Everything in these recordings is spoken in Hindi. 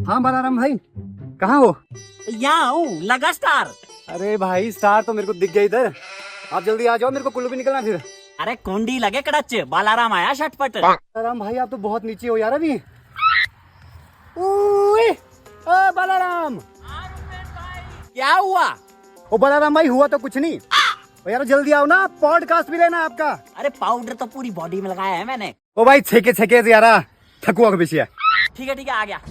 हाँ बालाराम भाई, कहाँ हो? यहाँ हूँ, लगा स्टार। अरे भाई स्टार तो मेरे को दिख गया इधर। आप जल्दी आ जाओ, मेरे को कुल्लू भी निकलना फिर। अरे कुंडी लगे कड़च, बालाराम आया शटपट। बालाराम भाई आप तो बहुत नीचे हो यार अभी। ओए, ओ बालाराम। क्या हुआ? ओ बालाराम भाई हुआ तो कुछ नहीं। ओ यार जल्दी आओ ना, पॉडकास्ट भी लेना है आपका। अरे पाउडर तो पूरी बॉडी में लगाया है मैंने। ओ भाई छेके छेके यारा थकुआ के पीछे। ठीक है आ गया।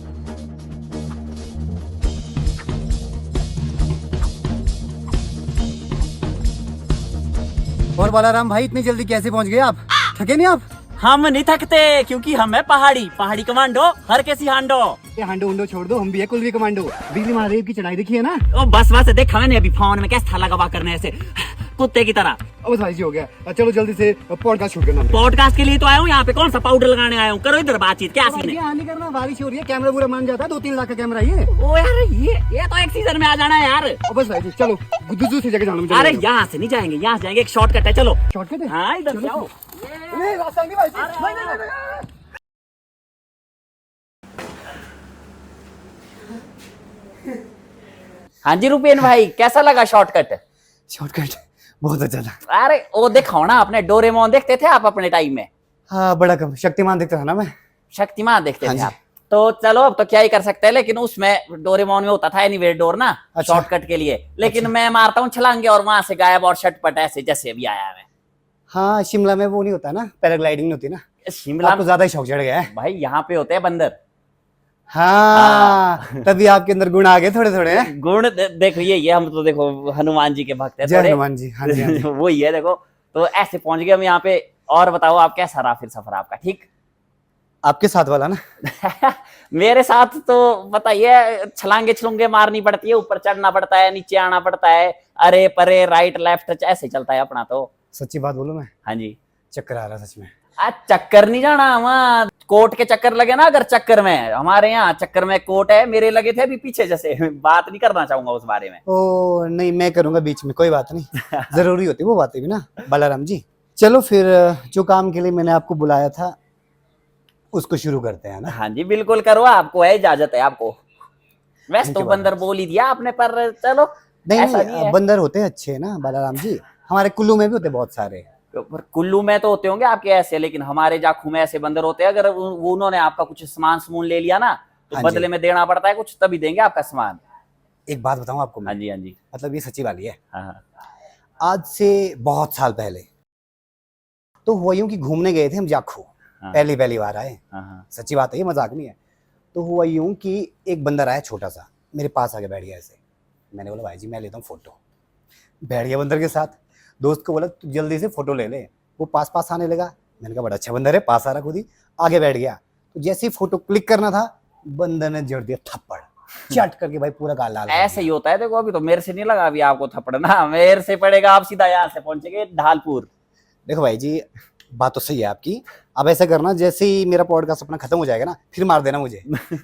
और बालाराम भाई इतनी जल्दी कैसे पहुंच गए आप? थके नहीं आप? हम नहीं थकते क्योंकि हम है पहाड़ी कमांडो, हर कैसी हांडो। ये हांडो उंडो छोड़ दो, हम भी है कुल्वी कमांडो। बिजली महादेव की चढ़ाई देखी है ना? ओ बस देखा मैंने अभी फोन में, कैसा था लगा करने ऐसे कुत्ते की तरह। बस भाई जी हो गया, चलो जल्दी से पॉडकास्ट शूट करना। पॉडकास्ट के लिए तो आया हूँ, यहाँ पे कौन सा पाउडर लगाने आया हूँ। करो इधर बातचीत, क्या सीन है? नहीं करना, बारिश हो रही है, कैमरा पूरा मान जाता है। 2-3 लाख का कैमरा ये। ओ यार ये तो एक सीजन में आ जाना है यार। बस भाई जी चलो, दूसरी जगह जाना मुझे। अरे यहाँ से नहीं जाएंगे, यहाँ से जाएंगे, एक शॉर्टकट है, चलो। शॉर्टकट है? हाँ इधर से आओ। हाँ जी रुपेन भाई, कैसा लगा शॉर्टकट? शॉर्टकट बहुत अच्छा था। अरे वो देखो ना, अपने डोरेमोन देखते थे आप अपने टाइम में? हाँ बड़ा कम, शक्तिमान देखता था ना मैं। शक्तिमान देखते हाँ थे जी। आप? तो चलो अब तो क्या ही कर सकते हैं, लेकिन उसमें डोरेमोन में होता था एनीवेयर डोर ना, अच्छा। शॉर्टकट के लिए। लेकिन अच्छा। मैं मारता हूँ छलांगे और वहां से गायब, और शटपट ऐसे जैसे अभी आया मैं। हाँ शिमला में वो नहीं होता ना, पैराग्लाइडिंग नहीं होती ना। शिमला आपको ज्यादा ही शौक चढ़ गया है भाई, यहाँ पे होते हैं बंदर। हाँ तभी आपके अंदर गुण आ गए थोड़े थोड़े हैं। गुण देखो ये हम तो देखो हनुमान जी के भक्त हैं जय थोड़े। हनुमान जी। हाँ जी हाँ जी। वो ही है देखो। तो ऐसे पहुंच गए हम यहाँ पे। और बताओ आप, कैसा रहा फिर सफर आपका? ठीक? आपके साथ वाला ना? मेरे साथ तो बताइए, छलांगे छलुंगे मारनी पड़ती है, ऊपर चढ़ना पड़ता है, नीचे आना पड़ता है, अरे परे राइट लेफ्ट ऐसे चलता है अपना तो। सच्ची बात बोलूं मैं, हाँ जी। चक्कर आ रहा सच में। चक्कर नहीं जाना, वहाँ कोर्ट के चक्कर लगे ना, अगर चक्कर में, हमारे यहाँ चक्कर में कोर्ट है, मेरे लगे थे अभी पीछे, जैसे बात नहीं करना चाहूंगा उस बारे में। ओ नहीं, मैं करूंगा बीच में, कोई बात नहीं। जरूरी होती वो बातें भी ना बालाराम जी। चलो फिर जो काम के लिए मैंने आपको बुलाया था उसको शुरू करते हैं ना। हाँ जी बिल्कुल करो, आपको है, इजाजत है आपको। वैसे तो बंदर बोल ही दिया आपने, पर चलो। ऐसा नहीं है। बंदर होते हैं अच्छे ना बालाराम जी, हमारे कुल्लू में भी होते बहुत सारे। पर कुल्लू में तो होते होंगे आपके ऐसे, लेकिन हमारे जाखू में ऐसे बंदर होते हैं, अगर उन्होंने आपका कुछ सामान समून ले लिया ना, तो हाँ बदले में देना पड़ता है कुछ, तभी देंगे आपका सामान। एक बात बताऊं आपको मैं? हाँ जी। मतलब ये सच्ची वाली है। हाँ। आज से बहुत साल पहले तो हुआ यूं कि घूमने गए थे हम जाखू। हाँ। पहली बार आए। हाँ। सच्ची बात है, ये मजाक नहीं है। तो हुआ यूं कि एक बंदर आया छोटा सा, मेरे पास आके बैठ गया ऐसे। मैंने बोला भाई जी मैं लेता हूँ फोटो। बैठ गया बंदर के साथ। दोस्त को बोला तू जल्दी से फोटो ले ले। वो पास आने लगा। मैंने कहा बड़ा अच्छा बंदर है, पास आ रहा, खुद ही आगे बैठ गया। तो जैसे ही फोटो क्लिक करना था, बंदर ने जड़ दिया थप्पड़, चट करके भाई पूरा गाल लाल। ऐसे ही होता है देखो, अभी तो मेरे से नहीं लगा अभी आपको थप्पड़ ना, मेरे से पड़ेगा, आप सीधा यहाँ से पहुंचेंगे ढालपुर। देखो भाई जी बात तो सही है आपकी। अब ऐसा करना, जैसे ही मेरा पॉडकास्ट अपना खत्म हो जाएगा ना, फिर मार देना मुझे।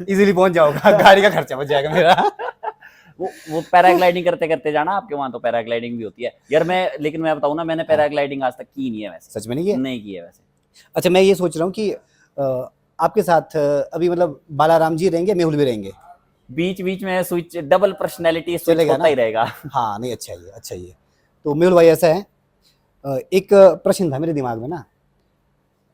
इजीली पहुंच जाओगा, गाड़ी का खर्चा बच जाएगा मेरा। वो पैराग्लाइडिंग करते करते जाना, आपके वहां तो पैराग्लाइडिंग भी होती है यार। लेकिन मैं बताऊं ना, मैंने पैराग्लाइडिंग आज तक की नहीं है वैसे। सच में नहीं किया? नहीं की है वैसे। अच्छा मैं ये सोच रहा हूँ कि आपके साथ अभी मतलब बालाराम जी रहेंगे, मेहुल भी रहेंगे। बीच बीच में स्विच, डबल पर्सनैलिटी स्विच चलेगा होता ना? ही रहेगा। हाँ नहीं अच्छा ही है, अच्छा ही है। तो मेहुल भाई ऐसा है, एक प्रश्न था मेरे दिमाग में ना,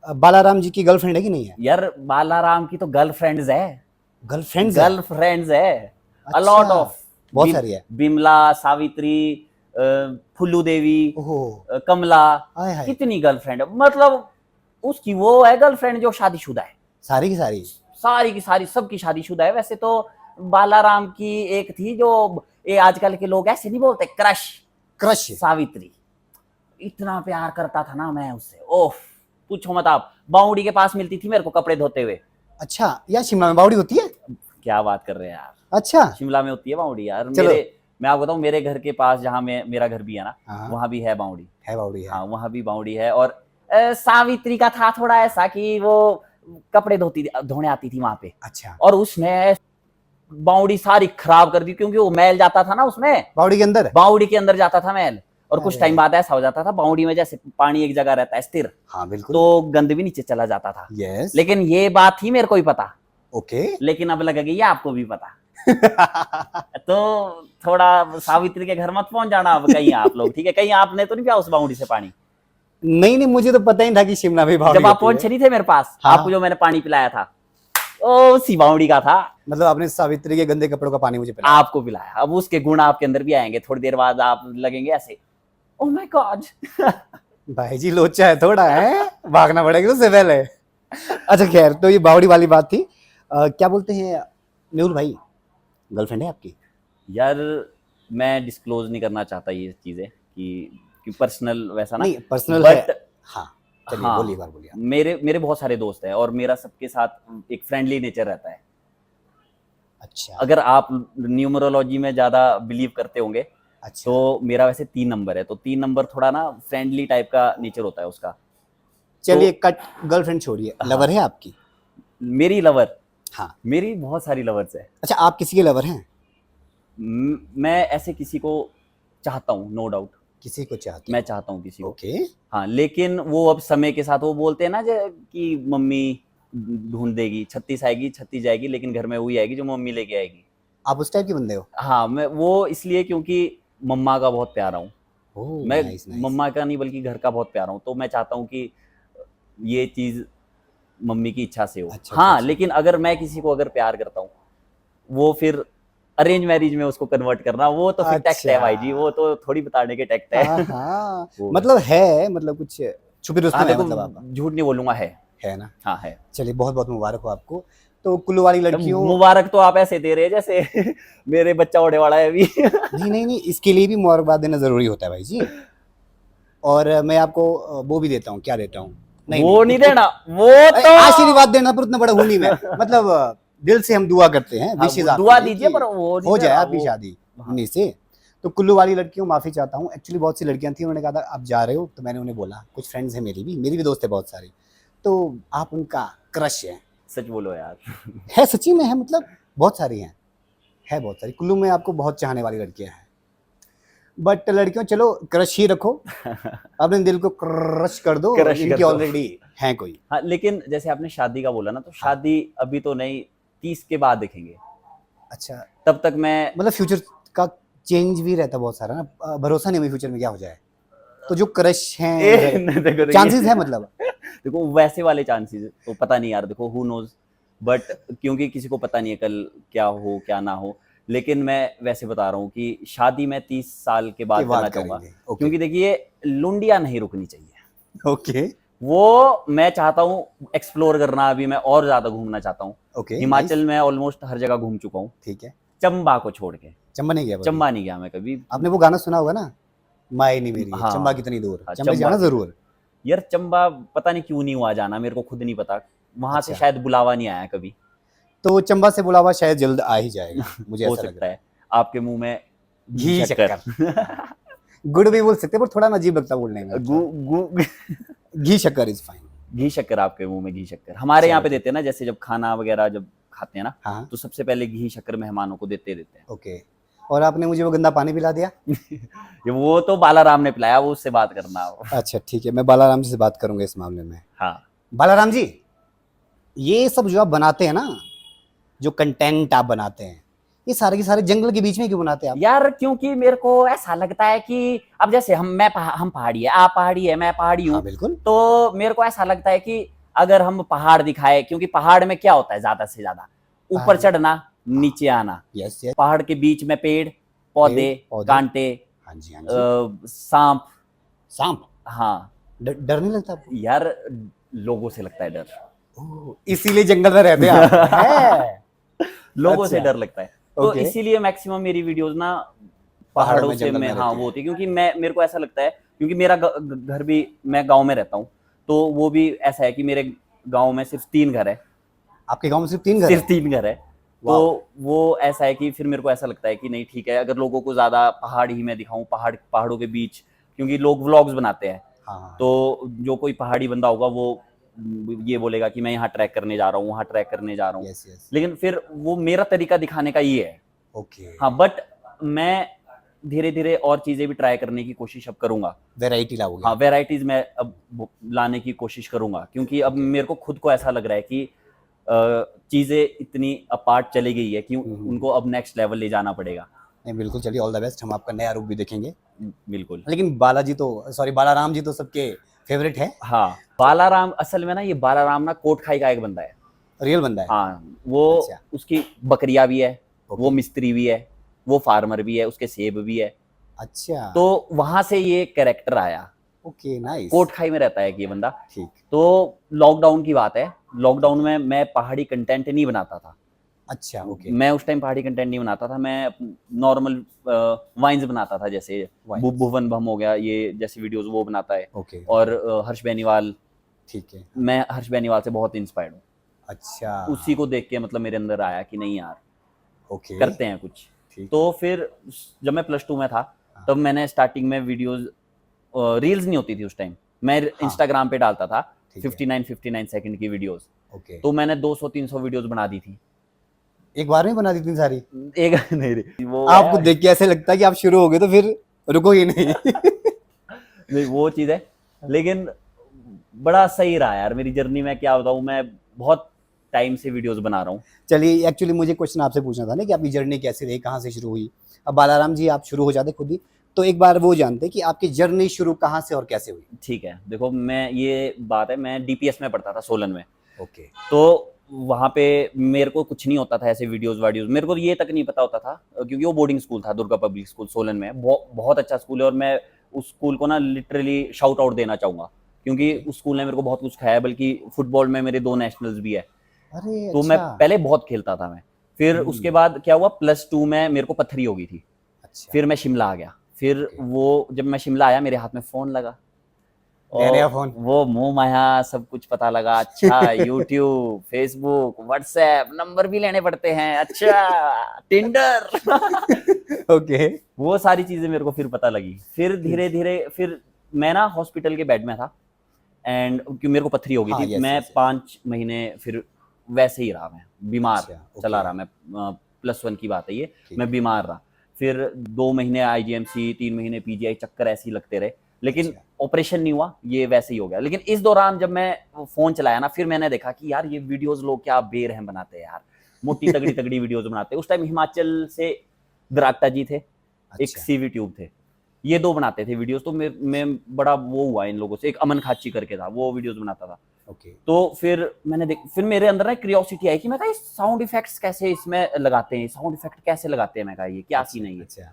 बालाराम जी की गर्लफ्रेंड है कि नहीं है? यार बालाराम की तो गर्लफ्रेंड्स है। गर्लफ्रेंड्स है अच्छा, अलॉट ऑफ। बहुत सारी है। बिमला, सावित्री, फुल्लू देवी, ओहो कमला, हाय हाय। कितनी गर्लफ्रेंड है। मतलब उसकी वो है गर्लफ्रेंड जो शादीशुदा है। सारी की सारी? सारी की सारी, सबकी शादीशुदा है। वैसे तो बालाराम की एक थी जो, ये आजकल के लोग ऐसे नहीं बोलते, क्रश। सावित्री। इतना प्यार करता था ना मैं उससे, ओफ पूछो मत आप। बाउंडी के पास मिलती थी मेरे को कपड़े धोते हुए। अच्छा यार शिमला में बावड़ी होती है? क्या बात कर रहे हैं यार। अच्छा शिमला में होती है बाउंडी यार। चलो। मैं आपको बताऊं, मेरे घर के पास जहाँ मेरा घर भी है ना, हाँ। वहां भी है बाउंडी। है बावड़ी है। हाँ वहां भी बाउंडी है। और सावित्री का था थोड़ा ऐसा कि वो कपड़े धोने आती थी वहां पे। अच्छा। और उसने बाउंडी सारी खराब कर दी, क्योंकि वो मैल जाता था ना उसमें, बावड़ी के अंदर? बाउंडी के अंदर जाता था मैल। और कुछ अरे। टाइम बाद ऐसा हो जाता था, बाउंडी में जैसे पानी एक जगह रहता है स्थिर, हाँ बिल्कुल। तो गंद भी नीचे चला जाता था। यस। लेकिन ये बात थी मेरे को ही पता। ओके। लेकिन अब लगेगा ये आपको भी पता। तो थोड़ा सावित्री के घर मत पहुंच जाना अब कहीं आप लोग, ठीक है? कहीं आपने तो नहीं पिया उस बाउंडी से पानी? नहीं नहीं, मुझे तो पता ही था कि शिमला में बावड़ी जब आप होती है। पहुंचे नहीं थे मेरे पास, हाँ। आपको जो मैंने पानी पिलाया था ओ सी बाउंडी का था। मतलब आपने सावित्री के गंदे कपड़ों का पानी मुझे पिलाया। आपको पिलाया। अब उसके गुण आपके अंदर भी आएंगे, थोड़ी देर बाद आप लगेंगे ऐसे, ओह माय गॉड। भाई जी लोचा है थोड़ा, है भागना पड़ेगा उससे पहले। अच्छा खैर, तो ये बावड़ी वाली बात थी। क्या बोलते हैं मेहुल भाई, गर्लफ्रेंड है आपकी? यार मैं डिस्क्लोज नहीं करना चाहता ये चीजें कि पर्सनल वैसा ना, नहीं पर्सनल बट है। हाँ चलिए हाँ, बोलिए, बार बोलिए। मेरे मेरे बहुत सारे दोस्त हैं और मेरा सबके साथ एक फ्रेंडली नेचर रहता है। अच्छा अगर आप न्यूमरोलॉजी में ज्यादा बिलीव करते होंगे अच्छा। तो मेरा वैसे 3 नंबर है, तो 3 नंबर थोड़ा ना फ्रेंडली टाइप का नेचर होता है उसका। चलिए कट, गर्लफ्रेंड छोड़िए, हाँ। लवर है आपकी? मेरी लवर, हाँ। मेरी बहुत सारी लवर्स है। अच्छा आप किसी के लवर हैं? मैं ऐसे किसी को चाहता हूँ, नो डाउट, किसी को चाहते मैं हो? चाहता हूँ किसी को। ओके। हाँ, लेकिन वो अब समय के साथ वो बोलते हैं ना कि मम्मी ढूंढ देगी, 36 आएगी 36 जाएगी, लेकिन घर में वही आएगी जो मम्मी लेके आएगी। आप उस टाइप के बंदे हो? हाँ, मैं वो इसलिए क्योंकि मम्मा का बहुत प्यारा हूँ। ओह मैं नाइस नाइस। मम्मा का नहीं बल्कि घर का बहुत प्यारा हूँ, तो मैं चाहता हूँ कि ये चीज मम्मी की इच्छा से हो। अच्छा, हाँ, अच्छा। लेकिन अगर मैं किसी को अगर प्यार करता हूँ, वो फिर अरेंज मैरिज में उसको कन्वर्ट करना, वो तो फिर टैक्ट है भाई जी, वो तो थोड़ी बताने के टैक्ट है। हाँ हाँ वो मतलब है, मतलब कुछ छुपी रुस्तम हाँ, है देखो मतलब आप? झूठ नहीं बोलूंगा, है ना? हाँ है। चलिए बहुत बहुत मुबारक हो आपको। तो कुल्लू वाली लड़कियों, मुबारक तो आप ऐसे दे रहे हैं जैसे मेरे बच्चा होने वाला है अभी। नहीं नहीं नहीं, इसके लिए भी मुबारकबाद देना जरूरी होता है भाई जी। और मैं आपको वो भी देता हूँ, क्या देता हूँ? वो नहीं देना, वो अरे, तो आशीर्वाद देना पर उतना बड़ा हूं नहीं मैं। मतलब दिल से हम दुआ करते हैं, हाँ, विशेष वो आपके दुआ लिए दीजिए, कि पर वो नहीं हो देना, जाए आपकी वो शादी हाँ। उन्हीं से। तो कुल्लू वाली लड़कियों माफी चाहता हूँ, एक्चुअली बहुत सी लड़कियां थी, उन्होंने कहा था आप जा रहे हो, तो मैंने उन्हें बोला, कुछ फ्रेंड्स हैं मेरी भी दोस्त है बहुत सारी, तो आप उनका क्रश सच बोलो यार। है सच्ची में है, मतलब बहुत सारी हैं, है बहुत सारी। कुल्लू में आपको बहुत चाहने वाली लड़कियां हैं, बट लड़कियों चलो क्रश ही रखो, अपने दिल को क्रश कर दो, क्रश कर इनकी दो। ऑलरेडी है कोई। हाँ, लेकिन जैसे आपने शादी का बोला ना, तो शादी अभी तो नहीं, 30 के बाद देखेंगे। अच्छा तब तक मैं मतलब फ्यूचर का चेंज भी रहता है बहुत सारा ना, भरोसा नहीं हुई फ्यूचर में क्या हो जाए। तो जो क्रश हैं, देखो चांसेस है मतलब। देखो वैसे वाले चांसेस तो पता नहीं यार, देखो हु नोज, बट क्योंकि किसी को पता नहीं है कल क्या हो क्या ना हो। लेकिन मैं वैसे बता रहा हूँ कि शादी मैं 30 साल के बाद ये बात करना चाहूंगा, करेंगे, ओके क्योंकि देखिए लुंडिया नहीं रुकनी चाहिए। ओके वो मैं चाहता हूँ एक्सप्लोर करना, अभी मैं और ज्यादा घूमना चाहता हूँ। ओके हिमाचल में ऑलमोस्ट हर जगह घूम चुका हूँ, ठीक है। चंबा को छोड़ के। चंबा नहीं गया भाई? चंबा नहीं गया मैं कभी। आपने वो गाना सुना होगा ना, माए नहीं मेरी है, हाँ चंबा कितनी दूर, हाँ, चंबे जाना जरूर। यार चंबा पता नहीं क्यों नहीं हुआ जाना, मेरे को खुद नहीं पता, वहां से अच्छा। शायद बुलावा नहीं आया कभी। तो चंबा से बुलावा शायद जल्द आ ही जाएगा, मुझे हो ऐसा लग सकता रहा है आपके मुंह में घी घी शक्कर। गुड़ भी बोल सकते हैं, पर थोड़ा ना अजीब लगता है बोलने में। गु, गु, घी शक्कर इज फाइन। घी शक्कर, आपके मुंह में घी शक्कर। हमारे यहाँ पे चलो, देते हैं ना, जैसे जब खाना वगैरह जब खाते हैं ना, हाँ तो सबसे पहले घी शक्कर मेहमानों को देते हैं। ओके। और आपने मुझे वो गंदा पानी पिला दिया। ये वो तो बालाराम ने पिलाया, वो उससे बात करना। अच्छा ठीक है, मैं बालाराम जी से बात करूंगा इस मामले में। हाँ बालाराम जी, ये सब जो आप बनाते हैं ना, जो कंटेंट आप बनाते हैं, ये सारे के सारे जंगल के बीच में क्यों बनाते हैं आप? यार, क्योंकि मेरे को ऐसा लगता है कि अब जैसे हम पहाड़ी है, आप पहाड़ी है, मैं पहाड़ी हूँ, हाँ बिल्कुल। तो मेरे को ऐसा लगता है कि अगर हम पहाड़ दिखाए, क्योंकि पहाड़ में क्या होता है ज्यादा से ज्यादा, ऊपर पहाड़- चढ़ना नीचे आना, यस यस। पहाड़ के बीच में पेड़ पौधे पौधे। कांटे, हाँ जी हाँ जी। सांप। सांप? हाँ डर नहीं लगता आपको? यार, लोगों से लगता है डर। ओह, इसीलिए जंगल में रहते हैं आप। है लोगों से अच्छा। डर लगता है, तो ओके। इसीलिए मैक्सिमम मेरी वीडियोस ना पहाड़ों पहाड़ों में, से जंगल मैं में हाँ रहती वो है। होती है, क्योंकि मेरे को ऐसा लगता है, क्योंकि मेरा घर भी, मैं गांव में रहता हूँ, तो वो भी ऐसा है कि मेरे गांव में सिर्फ 3 घर है। आपके गांव में सिर्फ 3 घर सिर्फ है? 3 घर है, वाह। तो वो ऐसा है कि फिर मेरे को ऐसा लगता है कि नहीं ठीक है, अगर लोगों को ज्यादा पहाड़ ही मैं दिखाऊं, पहाड़ों के बीच, क्योंकि लोग व्लॉग्स बनाते हैं, हाँ तो जो कोई पहाड़ी बंदा होगा वो ये बोलेगा कि मैं यहाँ ट्रैक करने जा रहा हूँ, वहाँ ट्रैक करने जा रहा हूँ। Yes yes. लेकिन फिर वो मेरा तरीका दिखाने का ये है। ओके। हाँ, बट मैं धीरे धीरे और चीजें भी ट्राई करने की कोशिश अब करूंगा। वैरायटी लाओगे? हाँ, वेराइटीज मैं अब लाने की कोशिश करूंगा, क्योंकि अब Okay. मेरे को खुद को ऐसा लग रहा है कि चीजें इतनी अपार्ट चली गई है कि उनको अब नेक्स्ट लेवल ले जाना पड़ेगा। नहीं बिल्कुल, चलिए ऑल द बेस्ट, हम आपका नया रूप भी देखेंगे। बिल्कुल। लेकिन बालाराम जी तो सबके फेवरेट है। हाँ, बालाराम असल में ना, ये बालाराम ना कोटखाई का एक बंदा है। रियल बंदा है। हाँ, वो अच्छा। उसकी बकरियां भी है, ओके। वो मिस्त्री भी है, वो फार्मर भी है, उसके सेब भी है। अच्छा। तो वहां से ये कैरेक्टर आया। Okay, nice. कोटखाई में रहता है कि ये बंदा। ठीक। तो लॉकडाउन की बात है, लॉकडाउन में मैं पहाड़ी कंटेंट नहीं बनाता था। अच्छा, ओके। मैं उस टाइम पहाड़ी कंटेंट नहीं बनाता था, मैं नॉर्मल वाइन्स बनाता था, जैसे Wines। भुवन बम हो गया, ये जैसे वीडियोस वो बनाता है। ओके। और हर्ष बेनीवाल, ठीक है। मैं हर्ष बेनीवाल से बहुत इंस्पायर्ड हूँ। अच्छा। उसी को देख के मतलब मेरे अंदर आया कि नहीं यार, ओके। करते हैं कुछ। ठीक। तो फिर जब मैं +2 में था, हाँ। तब मैंने स्टार्टिंग में वीडियोस, रील्स नहीं होती थी उस टाइम, मैं इंस्टाग्राम पे डालता था ठीक है। 59 सेकंड की वीडियोस। ओके। तो मैंने 200-300 वीडियोस बना दी थी एक बार में बना दी इतनी सारी? एक नहीं रे, वो आपको है, देख के ऐसे लगता है कि आप शुरू हो गए तो फिर रुको ही नहीं। नहीं वो चीज है। लेकिन बड़ा सही रहा यार मेरी जर्नी में, क्या बताऊं, मैं बहुत टाइम से वीडियोस बना रहा हूँ। चलिए, एक्चुअली मुझे क्वेश्चन आपसे पूछना था ना कि आपकी जर्नी कैसे रही, कहाँ से शुरू हुई। अब बालाराम जी आप शुरू हो जाते खुद ही, तो एक बार वो जानते कि आपकी जर्नी शुरू कहाँ से और कैसे हुई। ठीक है, देखो, मैं ये बात है, मैं DPS में पढ़ता था, सोलन में। ओके। तो वहाँ पे मेरे को कुछ नहीं होता था ऐसे वीडियोस वाडियोस, मेरे को ये तक नहीं पता होता था, क्योंकि वो बोर्डिंग स्कूल था, दुर्गा पब्लिक स्कूल सोलन में। बहुत अच्छा स्कूल है, और मैं उस स्कूल को ना लिटरली शाउट आउट देना चाहूंगा, क्योंकि उस स्कूल ने मेरे को बहुत कुछ खाया है, बल्कि फुटबॉल में मेरे 2 नेशनल्स भी है। अरे तो मैं अच्छा। पहले बहुत खेलता था मैं। फिर उसके बाद क्या हुआ, +2 में मेरे को पत्थरी हो गई थी। अच्छा। फिर मैं शिमला आ गया। फिर ओके। वो जब मैं शिमला आया, मेरे हाथ में फोन लगा, नया और फोन। वो मुंह माया सब कुछ पता लगा। अच्छा, यूट्यूब, फेसबुक, व्हाट्सएप, नंबर भी लेने पड़ते हैं, अच्छा, टिंडर। ओके। वो सारी चीजें मेरे को फिर पता लगी। फिर धीरे धीरे फिर मैं ना हॉस्पिटल के बेड में था, एंड क्योंकि मेरे को पथरी हो गई हाँ, थी, यस मैं यस। 5 महीने फिर वैसे ही रहा, मैं बीमार अच्छा, चला ओके। रहा। मैं +1 की बात है ये, ठीक मैं है। बीमार रहा। फिर 2 महीने IGMC, 3 महीने PGI, चक्कर ऐसे ही लगते रहे, लेकिन अच्छा। ऑपरेशन नहीं हुआ, ये वैसे ही हो गया। लेकिन इस दौरान जब मैं फोन चलाया ना, फिर मैंने देखा कि यार ये वीडियोस लोग क्या बेरहम बनाते हैं यार, मोटी तगड़ी तगड़ी वीडियोस बनाते हैं। उस टाइम हिमाचल से दराक्टा जी थे, एक अच्छा। CV ट्यूब थे, ये 2 बनाते थे वीडियोस। तो मैं बड़ा वो हुआ इन लोगों से, एक अमन खाची करके था, वो वीडियोस बनाता था। ओके। तो फिर फिर मेरे अंदर ना क्यूरियोसिटी आई कि मैं कहा साउंड इफेक्ट्स कैसे इसमें लगाते हैं, साउंड इफेक्ट कैसे लगाते हैं, मैं कहा ये क्या सीन है ये। अच्छा।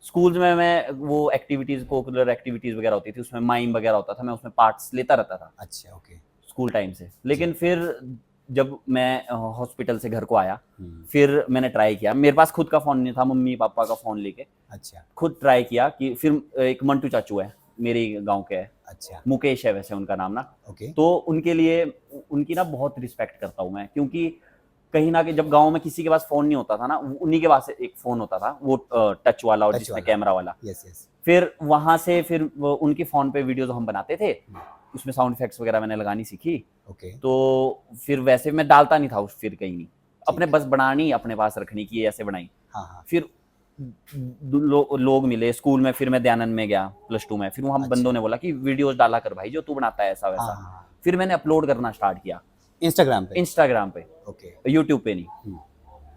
स्कूल्स में मैं वो एक्टिविटीज, कोकुलर एक्टिविटीज वगैरह होती थी, उसमें माइम वगैरह होता था, मैं उसमें पार्ट्स लेता रहता था अच्छा। ओके। स्कूल टाइम से। लेकिन फिर जब मैं हॉस्पिटल से घर को आया, हम्म। फिर मैंने ट्राई किया, मेरे पास खुद का फोन नहीं था, मम्मी पापा का फोन लेके अच्छा। खुद ट्राई किया कि फिर एक मंटू चाचू है, मेरे गांव के है, अच्छा। मुकेश है वैसे उनका नाम ना। ओके। तो उनके लिए, उनकी ना बहुत रिस्पेक्ट करता हूँ मैं, क्योंकि कहीं ना कहीं जब गांव में किसी के पास फोन नहीं होता था ना, उन्हीं के पास एक फोन होता था, वो टच वाला, और टच जिसमें वाला। कैमरा वाला। Yes yes. फिर वहां से फिर उनकी फोन पे वीडियोस हम बनाते थे, उसमें साउंड इफेक्ट्स वगैरह मैंने लगानी सीखी। ओके। तो फिर वैसे मैं डालता नहीं था फिर कहीं नहीं, अपने बस बनानी, अपने पास रखनी की, ऐसे बनाई। हाँ हाँ। फिर लोग मिले स्कूल में, फिर मैं दयानंद में गया +2 में, फिर वहां अच्छा। बंदों ने बोला कि वीडियोस डाला कर भाई, जो तू बनाता है ऐसा हाँ वैसा। हाँ। फिर मैंने अपलोड करना स्टार्ट किया इंस्टाग्राम पे। इंस्टाग्राम पे, ओके। यूट्यूब पे नहीं।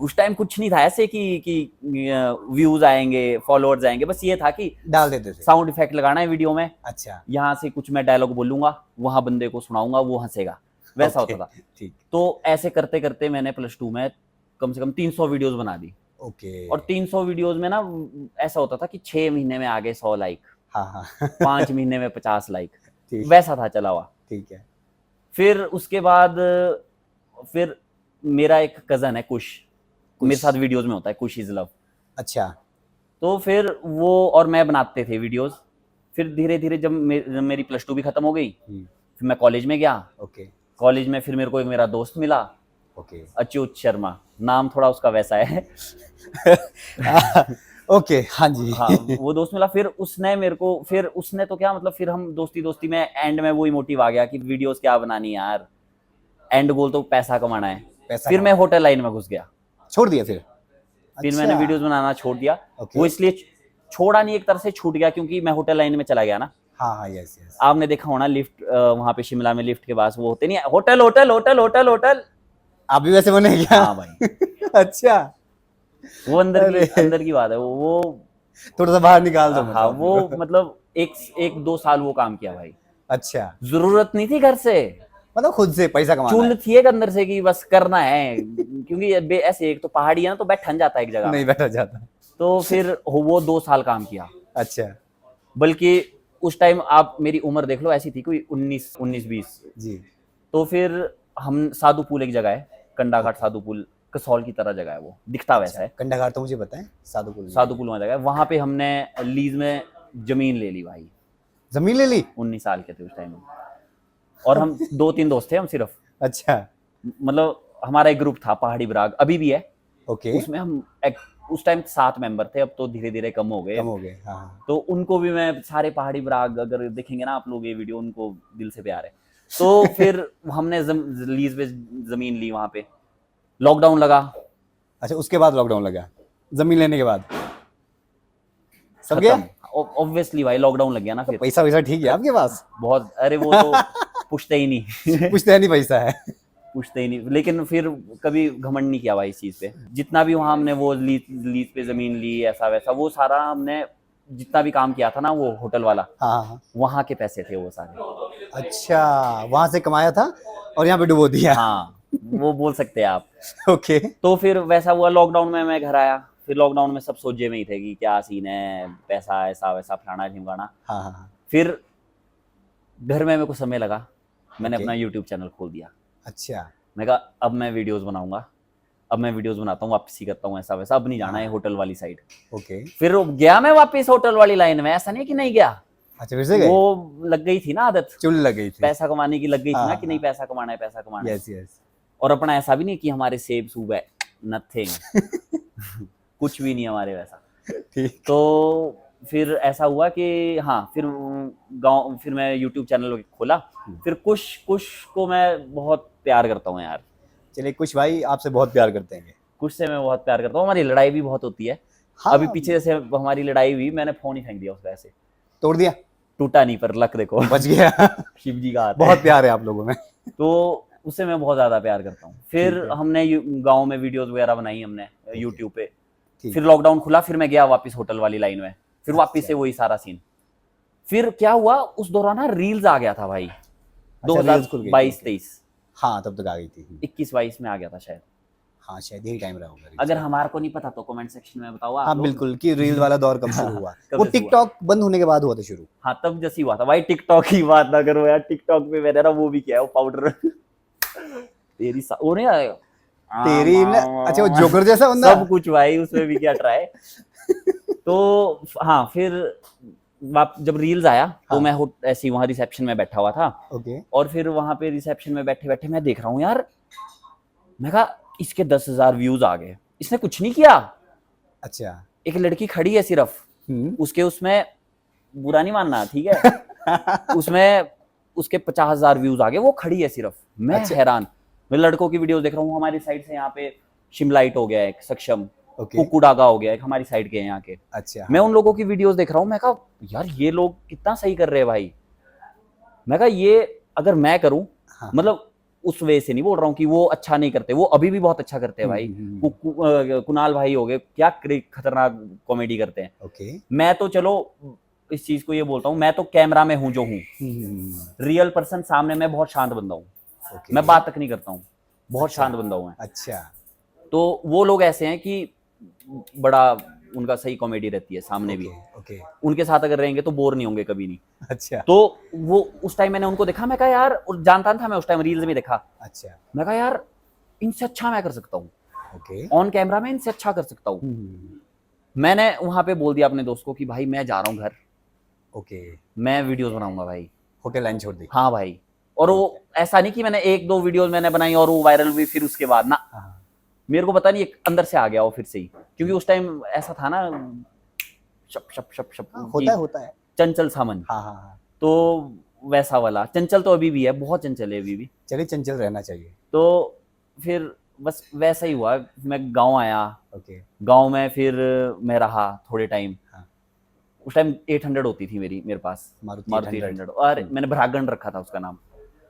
उस टाइम कुछ नहीं था ऐसे कि व्यूज आएंगे, फॉलोअर्स आएंगे, बस ये था कि डाल देते थे। साउंड इफेक्ट लगाना है वीडियो में, अच्छा। यहाँ से कुछ मैं डायलॉग बोलूंगा, वहां बंदे को सुनाऊंगा, वो हंसेगा, वैसा ओके, होता था। ठीक। तो ऐसे करते करते मैंने +2 में कम से कम 300 वीडियोस बना दी। ओके। और 300 वीडियोस में ना ऐसा होता था कि 6 महीने में आ गए 100 लाइक, हाँ हाँ। 5 महीने में 50 लाइक, ठीक। वैसा था चला हुआ। ठीक है। फिर उसके बाद फिर मेरा एक कजन है कुश, मेरे साथ वीडियोस में होता है, कुश इज लव। अच्छा। तो फिर वो और मैं बनाते थे वीडियोस। फिर धीरे धीरे जब मेरी +2 भी खत्म हो गई, फिर मैं कॉलेज में गया। ओके। कॉलेज में फिर मेरे को एक मेरा दोस्त मिला, ओके। अच्युत शर्मा, नाम थोड़ा उसका वैसा है। ओके। हाँ जी। हाँ, वो दोस्त मिला, फिर उसने मेरे को, फिर उसने तो क्या मतलब, फिर हम दोस्ती दोस्ती में एंड में वही मोटिव आ गया कि वीडियोस क्या बनानी यार, एंड गोल तो पैसा कमाना है। पैसा फिर मैं कमाना। होटल लाइन में घुस गया, छोड़ दिया फिर? फिर मैंने वीडियोस बनाना छोड़ दिया। ओके। वो इसलिए छोड़ा नहीं, एक तरह से छूट गया, क्योंकि मैं होटल लाइन में चला गया ना। हाँ हाँ। Yes yes. आपने देखा होना लिफ्ट, वहां पे शिमला में लिफ्ट के पास वो होते नहीं है, hotel hotel hotel hotel hotel, आप भी वैसे बने क्या? हाँ भाई, अच्छा, वो अंदर की बात है वो। थोड़ा सा बाहर निकाल दो हाँ मतलब। वो मतलब एक दो साल वो काम किया भाई। अच्छा, जरूरत नहीं थी घर से, मतलब खुद से पैसा कमाना चुल है। थी एक अंदर से कि बस करना है, क्योंकि ऐसे एक तो पहाड़ी है ना, तो बैठन जाता है एक जगह नहीं में। बैठा जाता। तो फिर वो 2 साल काम किया। अच्छा, बल्कि उस टाइम आप मेरी उम्र देख लो, ऐसी थी कोई 19 20। जी। तो फिर हम साधु पुल एक जगह है, कंडाघाट ओके। साधु पुल, कसौल की तरह जगह है, वो दिखता अच्छा, वैसा है। कंडाघाट तो मुझे पता है, साधुपुर नहीं साधु है। पुल में जगह है, वहां पे हमने लीज में जमीन ले ली भाई। जमीन ले ली? 19 साल के थे उस टाइम, और हम 2 3 दोस्त थे हम सिर्फ। अच्छा, मतलब हमारा एक ग्रुप था पहाड़ी ब्राग, अभी भी है। ओके। उसमें हम उस टाइम 7 मेंबर थे, अब तो धीरे धीरे कम हो गए। कम हो गए, हाँ। तो उनको भी मैं सारे पहाड़ी ब्राग अगर देखेंगे ना आप लोग ये वीडियो, उनको दिल से प्यार है। तो फिर हमने लीज पे जमीन ली वहां पे। लॉकडाउन लगा, अच्छा, उसके बाद लॉकडाउन लगा, जमीन लेने के बाद सब गया? खत्म। ऑब्वियसली भाई लॉकडाउन लग गया ना तो फिर। पैसा वैसा ठीक है आपके पास? बहुत, अरे वो तो पूछते ही नहीं। पूछते नहीं पैसा है। पूछते ही नहीं, लेकिन फिर कभी घमंड नहीं किया भाई इस चीज पे। जितना भी वहां हमने वो लीज पे जमीन ली, ऐसा वैसा, वो सारा हमने जितना भी काम किया था ना, वो होटल वाला, हाँ हाँ। वहां के पैसे थे वो सारे। अच्छा, वहां से कमाया था और यहाँ पे डुबो दिया। हाँ, वो बोल सकते हैं आप। ओके। तो फिर वैसा हुआ, लॉकडाउन में मैं घर आया। फिर लॉकडाउन में सब सोचे में ही थे कि क्या सीन है, पैसा ऐसा वैसा फलाना ढिमकाना। हाँ हाँ हाँ। फिर घर में मेरे को समय लगा, मैंने ओके। अपना यूट्यूब चैनल खोल दिया। अच्छा, मैं कहा अब मैं वीडियोस बनाऊंगा, अब मैं वीडियोस बनाता हूँ, वापसी करता हूँ, ऐसा वैसा, अब नहीं जाना है होटल वाली साइड। ओके। फिर गया मैं वापस होटल वाली लाइन में, ऐसा नहीं कि नहीं गया। अच्छा, फिर से गए? वो लग गई थी ना आदत, चुल लग गई थी। पैसा कमाने की लग गई थी ना, हाँ कि नहीं पैसा कमाना है, पैसा कमाना है। Yes yes. और अपना ऐसा भी नहीं कि हमारे सेब सूब है, नथिंग। कुछ भी नहीं हमारे वैसा। ठीक। तो फिर ऐसा हुआ कि हाँ, फिर मैं यूट्यूब चैनल खोला। फिर कुछ को मैं बहुत प्यार करता हूँ यार। चलिए, कुछ भाई आपसे बहुत प्यार करते हैं। कुछ से मैं बहुत प्यार करता हूँ, हमारी लड़ाई भी बहुत होती है। हाँ। अभी पीछे से हमारी लड़ाई हुई, मैंने फोन ही फेंक दिया उसका, ऐसे तोड़ दिया? टूटा नहीं, पर लक देखो। बच गया। शिव जी का हाथ है। बहुत प्यार है आप लोगों में। तो उससे मैं बहुत ज्यादा प्यार करता हूँ। फिर ठीक है। हमने गांव में वीडियोस वगैरह बनाई हमने यूट्यूब पे। ठीक। फिर लॉकडाउन खुला, फिर मैं गया वापस होटल वाली लाइन में, फिर वापस अच्छा। से वही सारा सीन। फिर क्या हुआ, उस दौरान ना रील्स आ गया था भाई। अच्छा, रील्स खुल गई थी, 2022-23, हाँ तब तक आ गई थी। 21-22 में आ गया था शायद। हाँ, शायद यही टाइम रहा होगा। अगर हमारे को नहीं पता तो कमेंट सेक्शन में बताओ आप हाँ लोग। बिल्कुल, कि रील वाला दौर कब शुरू हुआ? कब वो से शुरू टिकटॉक बंद होने के बाद हुआ था शुरू। हाँ, तब जैसी हुआ था भाई। टिकटॉक की बात ना करो यार, टिकटॉक पे मैंने ना वो भी किया है, वो पाउडर। वो नहीं आया, तेरी ने, अच्छा वो जोकर जैसा बंदा। सब कुछ भाई उसमें भी क्या ट्राई। तो हाँ, फिर जब रील्स आया तो हाँ। मैं ऐसे ही वहां रिसेप्शन में बैठा हुआ था। ओके। और फिर वहां पे रिसेप्शन में बैठे बैठे मैं देख रहा हूँ यार, मैं कहा इसके 10,000 व्यूज आ गए, इसने कुछ नहीं किया। अच्छा। एक लड़की खड़ी है सिर्फ, उसके उसमें बुरा नहीं मानना, ठीक है। उसमें उसके 50,000 व्यूज आ गए, वो खड़ी है सिर्फ। मैं अच्छा। हैरान। मैं लड़कों की वीडियोस देख रहा हूँ हमारी साइड से, यहाँ पे शिमलाइट हो गया एक, सक्षम, ओके। कुकुडागा हो गया एक, हमारी साइड के हैं यहाँ के। अच्छा। मैं उन लोगों की वीडियोस देख रहा हूँ, मैं कहा यार ये लोग कितना सही कर रहे हैं भाई। मैं कहा ये अगर मैं करूं, हाँ। मतलब उस वे से नहीं बोल रहा हूँ कि वो अच्छा नहीं करते, वो अभी भी बहुत अच्छा करते हैं भाई। कुणाल भाई हो गए, क्या खतरनाक कॉमेडी करते हैं। ओके। मैं तो चलो इस चीज को ये बोलता हूँ, मैं तो कैमरा में हूँ जो हूँ, रियल पर्सन सामने मैं बहुत शांत बंदा हूँ। ओके। मैं बात तक नहीं करता हूँ, बहुत अच्छा। शांत बंदा हूँ मैं। अच्छा। तो वो लोग ऐसे हैं कि बड़ा उनका सही कॉमेडी रहती है सामने भी। ओके। उनके साथ अगर रहेंगे तो बोर नहीं होंगे कभी नहीं। अच्छा। तो वो उस टाइम मैंने उनको देखा, मैं कहा यार, और जानता था मैं उस टाइम, रील्स में देखा। अच्छा। मैं कहा यार इनसे अच्छा मैं कर सकता हूँ, ओके। ऑन कैमरा में इनसे अच्छा कर सकता हूँ। मैंने वहां पे बोल दिया अपने दोस्त को कि भाई मैं जा रहा हूँ घर, ओके। मैं वीडियोस बनाऊंगा भाई। होटल लाइन छोड़ दी। हाँ भाई। और वो ऐसा नहीं कि मैंने 1-2 वीडियोस मैंने बनाई और वो वायरल हुई, फिर उसके बाद ना, हाँ। मेरे को पता नहीं एक अंदर से आ गया वो फिर से ही, क्योंकि उस टाइम ऐसा था ना, शप शप शप शप होता है। चंचल सामन। हाँ हाँ हाँ। तो वैसा वाला चंचल तो अभी भी है, बहुत चंचल है अभी भी। चलिए, चंचल रहना चाहिए। तो फिर बस वैसा ही हुआ, मैं गांव आया। ओके। गांव में फिर मैं रहा थोड़े टाइम। हाँ। उस टाइम 800 होती थी मेरे पास, मारुति मारुति 800। और मैंने भरागन रखा था उसका नाम।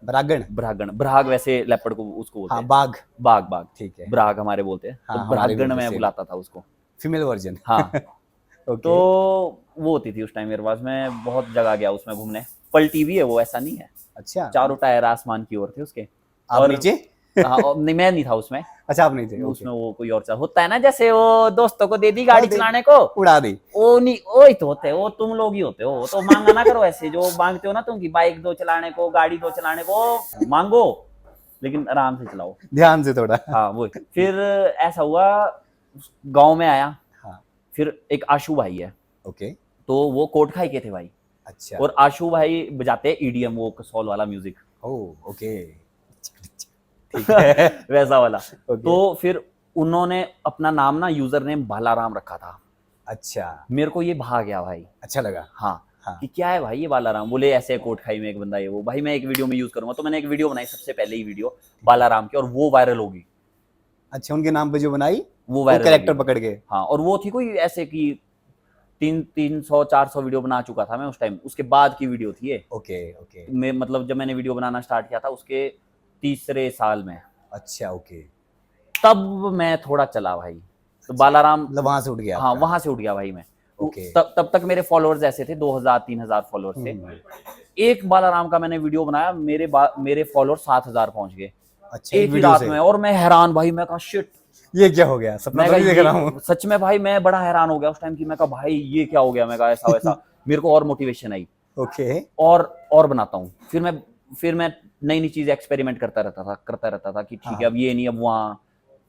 ब्रागण, ब्रागण, ब्राग वैसे लेपर्ड को उसको बोलते हाँ हैं। बाघ, बाघ, बाघ, ठीक है, ब्राग हमारे बोलते हैं, हाँ तो हमारे भी ब्रागण मैं same, बुलाता था उसको। Female version. हाँ ओके, तो वो होती थी उस टाइम मेरे पास, मैं बहुत जगह गया उसमें घूमने। पलटी भी है वो, ऐसा नहीं है, अच्छा, चारों टायर आसमान की ओर थे उसके। आप और नीचे? हाँ, और नहीं मैं नहीं था उसमें, अच्छा आप नहीं थे, ओके, उसमें वो कोई और होता है ना, जैसे वो दोस्तों को दे दी हाँ, गाड़ी चलाने को, उड़ा दी, वो नहीं, वो ही तो होते हैं, वो तुम लोग ही होते हो। वो तो मांगा ना करो ऐसे, जो मांगते हो ना तुम कि बाइक दो चलाने को, गाड़ी दो चलाने को, मांगो लेकिन आराम से चलाओ। ध्यान से थोड़ा। हाँ वो फिर ऐसा हुआ, गांव में आया, हाँ, फिर एक आशू भाई है, ओके, तो वो कोटखाई के थे भाई, अच्छा, और आशू भाई बजाते हैं ईडीएम, वो कसौल वाला म्यूजिक, ओह ओके, ठीक है, वैसा वाला। ओके, तो फिर उन्होंने अपना नाम ना, यूजर नेम बालाराम रखा था। अच्छा, मेरे को ये भा गया भाई। अच्छा लगा, हाँ हाँ, कि क्या है भाई ये बालाराम, बोले ऐसे कोटखाई में एक बंदा है वो, भाई मैं एक वीडियो में यूज करूंगा। तो मैंने एक वीडियो बनाई, सबसे पहले ही वीडियो बालाराम की, और वो वायरल होगी, अच्छा उनके नाम पे जो बनाई वो वो वायरल कैरेक्टर होगी। पकड़ के, हाँ, और वो थी कोई ऐसे कि 300-400 वीडियो बना चुका था मैं उस टाइम, उसके बाद की वीडियो थी ये। ओके ओके, मैं मतलब जब मैंने वीडियो बनाना स्टार्ट किया था उसके तीसरे साल में, अच्छा ओके, तब मैं थोड़ा चला भाई। तो बालाराम, मतलब वहां से उठ गया हाँ आपका, वहां से उठ गया भाई मैं। ओके, तब तक मेरे फॉलोअर्स ऐसे थे, 2000-3000 फॉलोअर्स थे। एक बालाराम का मैंने वीडियो बनाया, मेरे फॉलोअर 7000 पहुंच गए अच्छा एक एक ही वीडियो रात से, में। और मैं हैरान भाई, मैं कहा शिट, ये क्या हो गया, सपना मैं तो कहा नहीं देख रहा हूँ, ये सच में भाई, मैं बड़ा हैरान हो गया उस टाइम की। मैं कहा भाई ये क्या हो गया, मैं कहा ऐसा वैसा। मेरे को और मोटिवेशन आई, ओके, और बनाता हूँ। फिर मैं नई नई चीजें एक्सपेरिमेंट करता रहता था कि ठीक है अब ये नहीं, अब वहाँ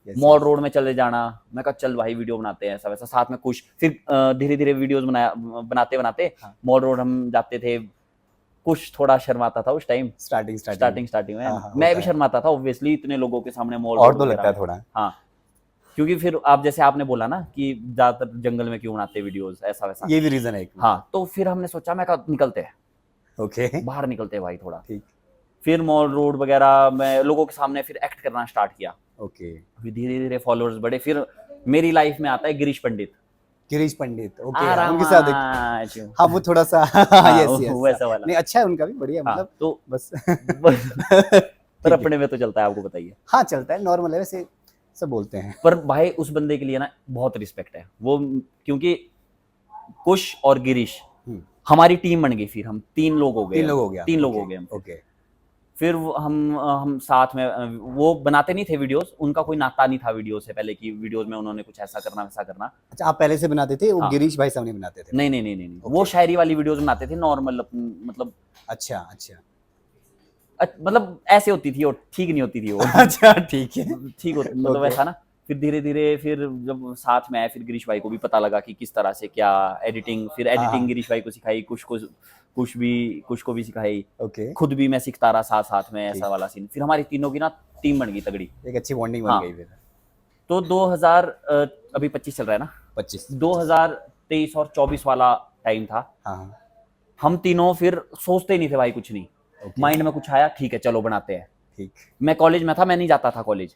मॉल रोड में चले जाना। मैं कहा चल भाई वीडियो बनाते हैं ऐसा वैसा, साथ में कुछ। फिर धीरे धीरे वीडियोस बनाते बनाते हाँ। मॉल रोड हम जाते थे। कुछ थोड़ा शर्माता था उस टाइम, स्टार्टिंग स्टार्टिंग में हाँ हाँ मैं होता भी है, शर्माता था ऑब्वियसली, इतने लोगों के सामने मॉल और रोड तो वगैरह लगता है में। थोड़ा, हाँ, क्योंकि फिर आप जैसे आपने बोला ना कि ज्यादातर जंगल में क्यों बनाते वीडियोस ऐसा वैसा। ये भी रीजन है एक, हाँ, तो फिर हमने सोचा, मैं कहा निकलते हैं, ओके, बाहर निकलते हैं भाई थोड़ा। ठीक, फिर मॉल रोड वगैरह में लोगों के सामने फिर एक्ट करना स्टार्ट किया। ओके, फिर धीरे धीरे फॉलोअर्स बढ़े। फिर मेरी लाइफ में आता है गिरीश पंडित, गिरीश पंडित, ओके, हाँ, उनके साथ एक, आरामाचू। हाँ वो थोड़ा सा हाँ यस यस, वैसा वाला। नहीं अच्छा है उनका भी, बढ़िया हाँ मतलब, तो बस पर ठीक है, अपने में तो चलता है, आपको बताइए। हाँ चलता है, नॉर्मल है वैसे, सब बोलते हैं, पर भाई उस बंदे के लिए ना बहुत रिस्पेक्ट है वो, क्योंकि कुश और गिरीश हमारी टीम बन गई। फिर हम 3 लोग हो गए, 3 लोग हो गया, 3 लोग ओके हो गए हम। ओके, फिर हम साथ में वो बनाते नहीं थे वीडियोस, उनका कोई नाता नहीं था वीडियो से पहले की वीडियोस में उन्होंने कुछ ऐसा करना वैसा करना। अच्छा आप पहले से बनाते थे, वो हाँ। गिरीश भाई साहब नहीं बनाते थे, नहीं नहीं नहीं नहीं, नहीं। Okay. वो शायरी वाली वीडियोस बनाते थे नॉर्मल, मतलब अच्छा अच्छा मतलब ऐसे होती थी, और ठीक नहीं होती थी वो। अच्छा ठीक है, ठीक होती मतलब Okay. ऐसा ना। फिर धीरे धीरे फिर जब साथ में आए, फिर गिरीश भाई को भी पता लगा कि किस तरह से क्या एडिटिंग, फिर हाँ। एडिटिंग गिरीश भाई को सिखाई, कुछ को भी सिखाई, ओके, खुद भी मैं सीखता रहा साथ साथ में, ऐसा ठीक। वाला सीन। फिर हमारी तीनों की ना टीम बन गई तगड़ी। एक अच्छी बॉन्डिंग बन हाँ। गई फिर, तो 2000 अभी 25 चल रहा है ना, 25, 2023 और 24 वाला टाइम था। हाँ हाँ, हम तीनों फिर सोचते नहीं थे भाई कुछ नहीं, ओके, माइंड में कुछ आया, ठीक है चलो बनाते हैं। ठीक, मैं कॉलेज में था, मैं नहीं जाता था कॉलेज।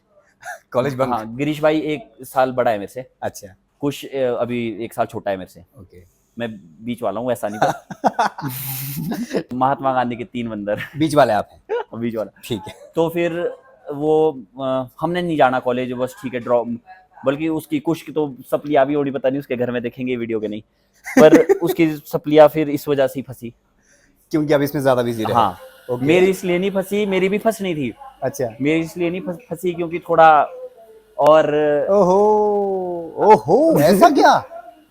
कॉलेज बंक, हाँ, गिरीश भाई 1 साल बड़ा है मेरे से, अच्छा, कुछ अभी 1 साल छोटा है मेरे से। ओके, मैं बीच वाला हूँ, ऐसा नहीं तो। महात्मा गांधी के 3 बंदर, बीच वाले आप हैं, बीच वाला। ठीक है, तो फिर वो हमने नहीं जाना कॉलेज, बस ठीक है ड्रॉप। बल्कि उसकी कुछ की तो सप्लिया भी ओड़ी, पता नहीं उसके घर में देखेंगे वीडियो के नहीं, पर उसकी सप्लिया फिर इस वजह से फंसी। क्योंकि अब इसमें ज्यादा बिजी रहे, हाँ, ओके, मेरी इसलिए नहीं फंसी, मेरी भी फंसनी थी। अच्छा, मेरी इसलिए नहीं फंसी क्योंकि थोड़ा और ओहो, ओहो ऐसा क्या,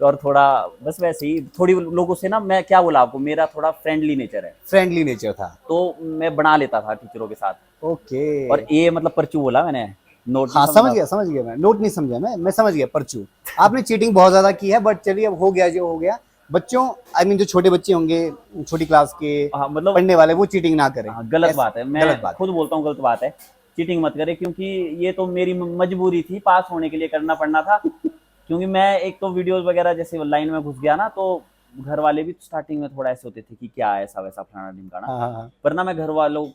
और थोड़ा बस वैसे ही थोड़ी लोगों से ना, मैं क्या बोला आपको, मेरा थोड़ा फ्रेंडली नेचर है, फ्रेंडली नेचर था, तो मैं बना लेता था टीचरों के साथ। ओके, और ये मतलब परचू बोला मैंने, नोट हाँ नहीं समझ गया मैं, नोट नहीं समझा मैं समझ गया, परचू, आपने चीटिंग बहुत ज्यादा की है, बट चलिए अब हो गया जो हो गया। बच्चों आई मीन जो छोटे बच्चे होंगे, छोटी क्लास के हाँ, मतलब पढ़ने वाले, वो चीटिंग ना करें, हाँ, गलत बात है, मैं गलत बात, खुद बोलता हूँ गलत बात है। चीटिंग मत करे, क्योंकि ये तो मेरी मजबूरी थी, पास होने के लिए करना पड़ना था। क्योंकि मैं एक तो वीडियोस वगैरह जैसे लाइन में घुस गया ना, तो घर वाले भी स्टार्टिंग में थोड़ा ऐसे होते थे कि क्या ऐसा वैसा फलाना ढिमकाना। हाँ हाँ, पर ना मैं घर वालों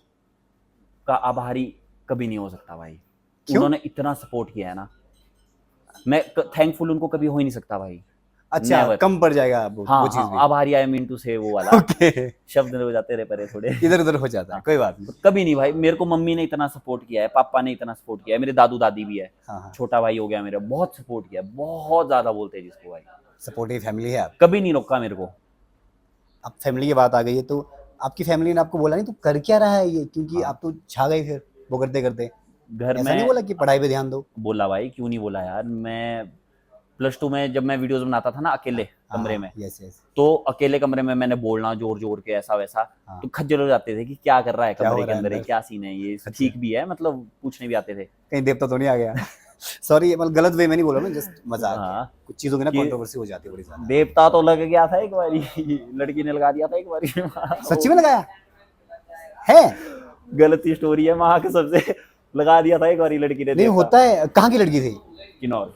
का आभारी कभी नहीं हो सकता भाई। क्यों? उन्होंने इतना सपोर्ट किया है ना, मैं थैंकफुल उनको कभी हो ही नहीं सकता भाई। अच्छा Never. कम पड़ जाएगा वो हाँ चीज हाँ, अब हारी आई मीन टू से वो वाला ओके शब्द हो जाते रहे परे थोड़े। इधर उधर हो जाता है, कोई बात नहीं। कभी नहीं भाई, मेरे को मम्मी ने इतना सपोर्ट किया है, पापा ने इतना सपोर्ट किया है, मेरे दादू दादी भी है, हाँ हाँ, छोटा भाई हो गया मेरा, बहुत सपोर्ट किया, बहुत ज्यादा बोलते हैं जिसको भाई, सपोर्टिव फैमिली है आप। कभी नहीं रोका मेरे को। अब फैमिली की बात आ गई है तो आपकी फैमिली ने आपको बोला नहीं तो कर क्या रहा है ये, क्योंकि हाँ। आप तो छा गए फिर वो करते करते, घर ऐसा नहीं में बोला कि पढ़ाई पे ध्यान दो? बोला भाई, क्यों नहीं बोला यार, मैं +2 में जब मैं वीडियोस बनाता था ना अकेले कमरे में, यस यस, तो अकेले कमरे में मैंने बोलना जोर जोर के ऐसा वैसा, हाँ। तो खज्जल हो जाते थे कि क्या कर रहा है क्या हो कमरे के रहा है अंदर, ये अंदर? क्या सीन है ये, अच्छा। ठीक भी है, मतलब पूछने भी आते थे। कहीं देवता तो नहीं आ गया? सॉरी, मतलब गलत वे में नहीं बोला मैं, जस्ट मजाक है। हाँ। कुछ चीजों की ना कि- कंट्रोवर्सी हो जाती है बड़ी ज्यादा। देवता तो लग गया था एक बारी लड़की ने लगा दिया था एक बारी सच्ची में लगाया है? गलत ही स्टोरी है, वहां के सबसे लगा दिया था एक बारी लड़की ने। नहीं देवता। होता है, कहाँ की लड़की थी? किन्नौर।